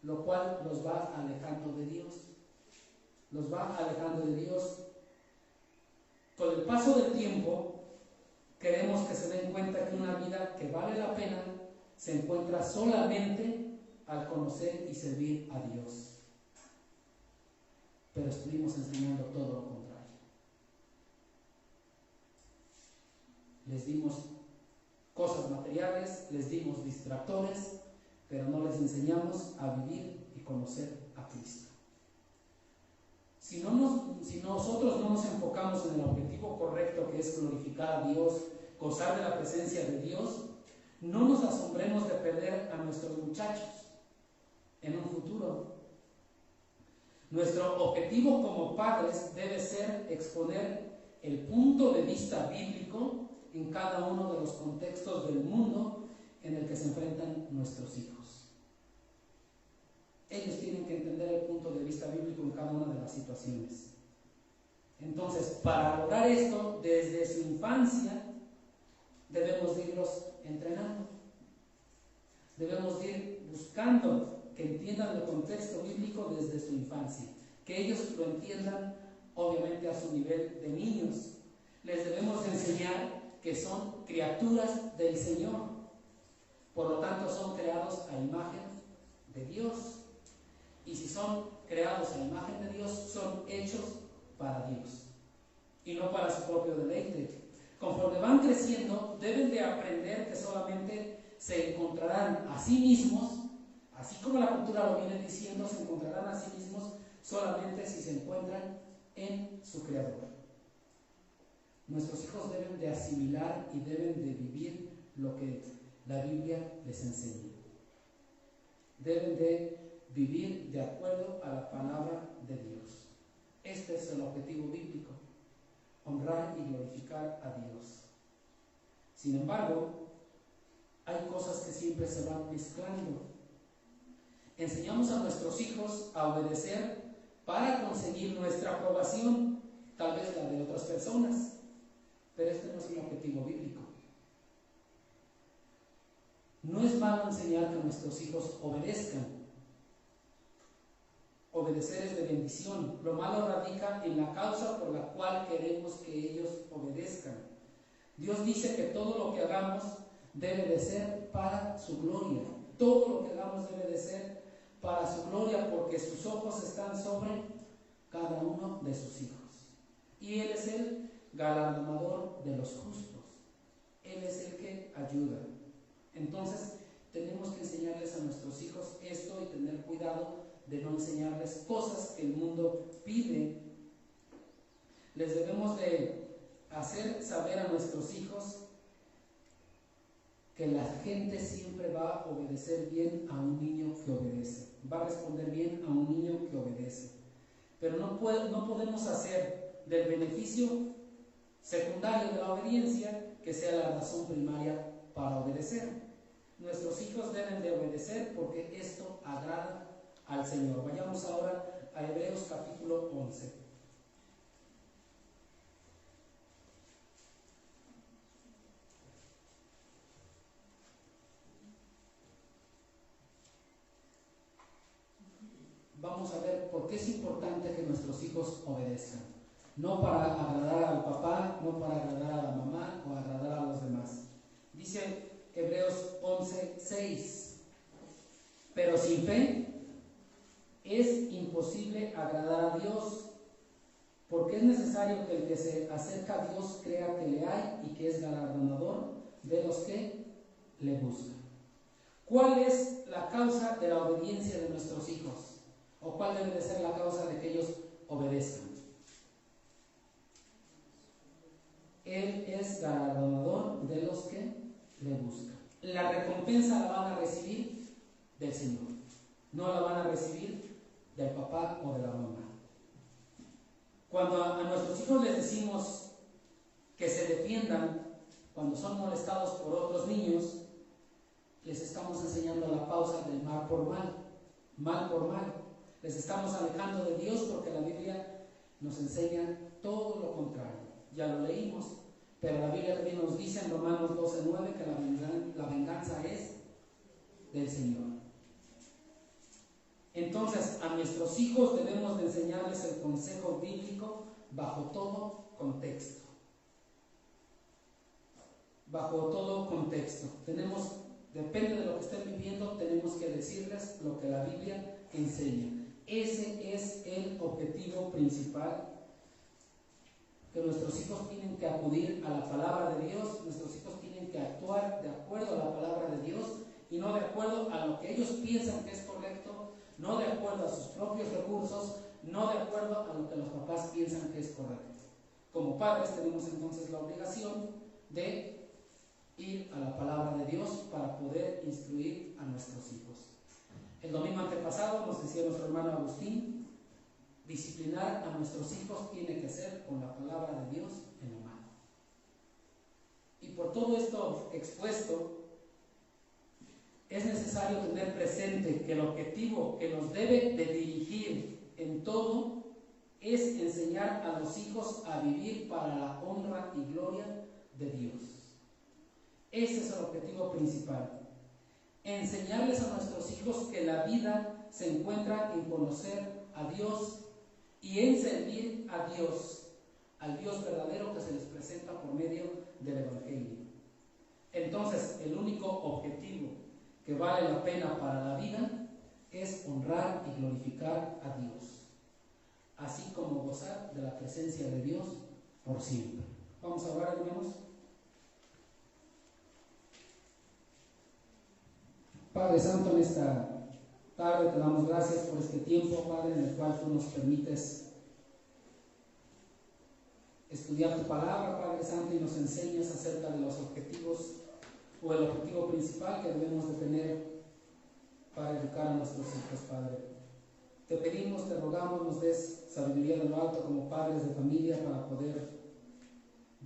lo cual los va alejando de Dios. Los va alejando de Dios. Con el paso del tiempo, queremos que se den cuenta que una vida que vale la pena se encuentra solamente al conocer y servir a Dios. Pero estuvimos enseñando todo lo contrario. Les dimos cosas materiales, les dimos distractores, pero no les enseñamos a vivir y conocer a Cristo. Si nosotros no nos enfocamos en el objetivo correcto, que es glorificar a Dios, gozar de la presencia de Dios, no nos asombremos de perder a nuestros muchachos en un futuro. Nuestro objetivo como padres debe ser exponer el punto de vista bíblico en cada uno de los contextos del mundo en el que se enfrentan nuestros hijos. Ellos tienen que entender el punto de vista bíblico en cada una de las situaciones. Entonces, para lograr esto, desde su infancia, debemos irlos entrenando. Debemos ir buscando que entiendan el contexto bíblico desde su infancia, que ellos lo entiendan obviamente a su nivel de niños. Les debemos enseñar que son criaturas del Señor, por lo tanto son creados a imagen de Dios, y si son creados a imagen de Dios, son hechos para Dios y no para su propio deleite. Conforme van creciendo, deben de aprender que solamente se encontrarán a sí mismos, así como la cultura lo viene diciendo, se encontrarán a sí mismos solamente si se encuentran en su Creador. Nuestros hijos deben de asimilar y deben de vivir lo que la Biblia les enseña. Deben de vivir de acuerdo a la palabra de Dios. Este es el objetivo bíblico: honrar y glorificar a Dios. Sin embargo, hay cosas que siempre se van mezclando. Enseñamos a nuestros hijos a obedecer para conseguir nuestra aprobación, tal vez la de otras personas, pero este no es un objetivo bíblico. No es malo enseñar que nuestros hijos obedezcan. Obedecer es de bendición. Lo malo radica en la causa por la cual queremos que ellos obedezcan. Dios dice que todo lo que hagamos debe de ser para su gloria. Todo lo que hagamos debe de ser para su gloria, porque sus ojos están sobre cada uno de sus hijos. Y Él es el galardonador de los justos. Él es el que ayuda. Entonces, tenemos que enseñarles a nuestros hijos esto y tener cuidado de no enseñarles cosas que el mundo pide. Les debemos de hacer saber a nuestros hijos que la gente siempre va a obedecer bien a un niño que obedece, va a responder bien a un niño que obedece. Pero no podemos hacer del beneficio secundario de la obediencia que sea la razón primaria para obedecer. Nuestros hijos deben de obedecer porque esto agrada al Señor. Vayamos ahora a Hebreos capítulo 11. Vamos a ver por qué es importante que nuestros hijos obedezcan. No para agradar al papá, no para agradar a la mamá o agradar a los demás. Dice Hebreos 11:6: pero sin fe es imposible agradar a Dios, porque es necesario que el que se acerca a Dios crea que le hay y que es galardonador de los que le buscan. ¿Cuál es la causa de la obediencia de nuestros hijos? ¿O cuál debe de ser la causa de que ellos obedezcan? Él es galardonador de los que le buscan. La recompensa la van a recibir del Señor, no la van a recibir del papá o de la mamá. Cuando a nuestros hijos les decimos que se defiendan cuando son molestados por otros niños, les estamos enseñando la pausa del mal por mal, mal por mal. Les estamos alejando de Dios porque la Biblia nos enseña todo lo contrario. Ya lo leímos, pero la Biblia también nos dice en Romanos 12:9 que la venganza es del Señor. Entonces, a nuestros hijos debemos de enseñarles el consejo bíblico bajo todo contexto. Bajo todo contexto. Depende de lo que estén viviendo, tenemos que decirles lo que la Biblia enseña. Ese es el objetivo principal, que nuestros hijos tienen que acudir a la palabra de Dios, nuestros hijos tienen que actuar de acuerdo a la palabra de Dios y no de acuerdo a lo que ellos piensan que es correcto, no de acuerdo a sus propios recursos, no de acuerdo a lo que los papás piensan que es correcto. Como padres tenemos entonces la obligación de ir a la palabra de Dios para poder instruir a nuestros hijos. El domingo antepasado nos decía nuestro hermano Agustín, disciplinar a nuestros hijos tiene que ser con la palabra de Dios en la mano. Y por todo esto expuesto, es necesario tener presente que el objetivo que nos debe de dirigir en todo es enseñar a los hijos a vivir para la honra y gloria de Dios. Ese es el objetivo principal. enseñarles a nuestros hijos que la vida se encuentra en conocer a Dios y en servir a Dios, al Dios verdadero que se les presenta por medio del Evangelio. Entonces, el único objetivo que vale la pena para la vida es honrar y glorificar a Dios, así como gozar de la presencia de Dios por siempre. Vamos a orar, hermanos. Padre Santo, en esta tarde te damos gracias por este tiempo, Padre, en el cual tú nos permites estudiar tu palabra, Padre Santo, y nos enseñas acerca de los objetivos o el objetivo principal que debemos de tener para educar a nuestros hijos, Padre. Te pedimos, te rogamos, nos des sabiduría de lo alto como padres de familia para poder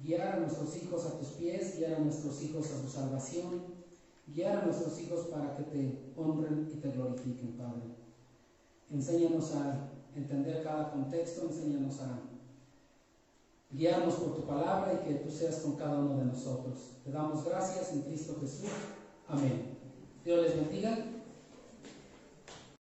guiar a nuestros hijos a tus pies, guiar a nuestros hijos a su salvación, guiar a nuestros hijos para que te honren y te glorifiquen, Padre. Enséñanos a entender cada contexto, enséñanos a guiarnos por tu palabra y que tú seas con cada uno de nosotros. Te damos gracias en Cristo Jesús. Amén. Dios les bendiga.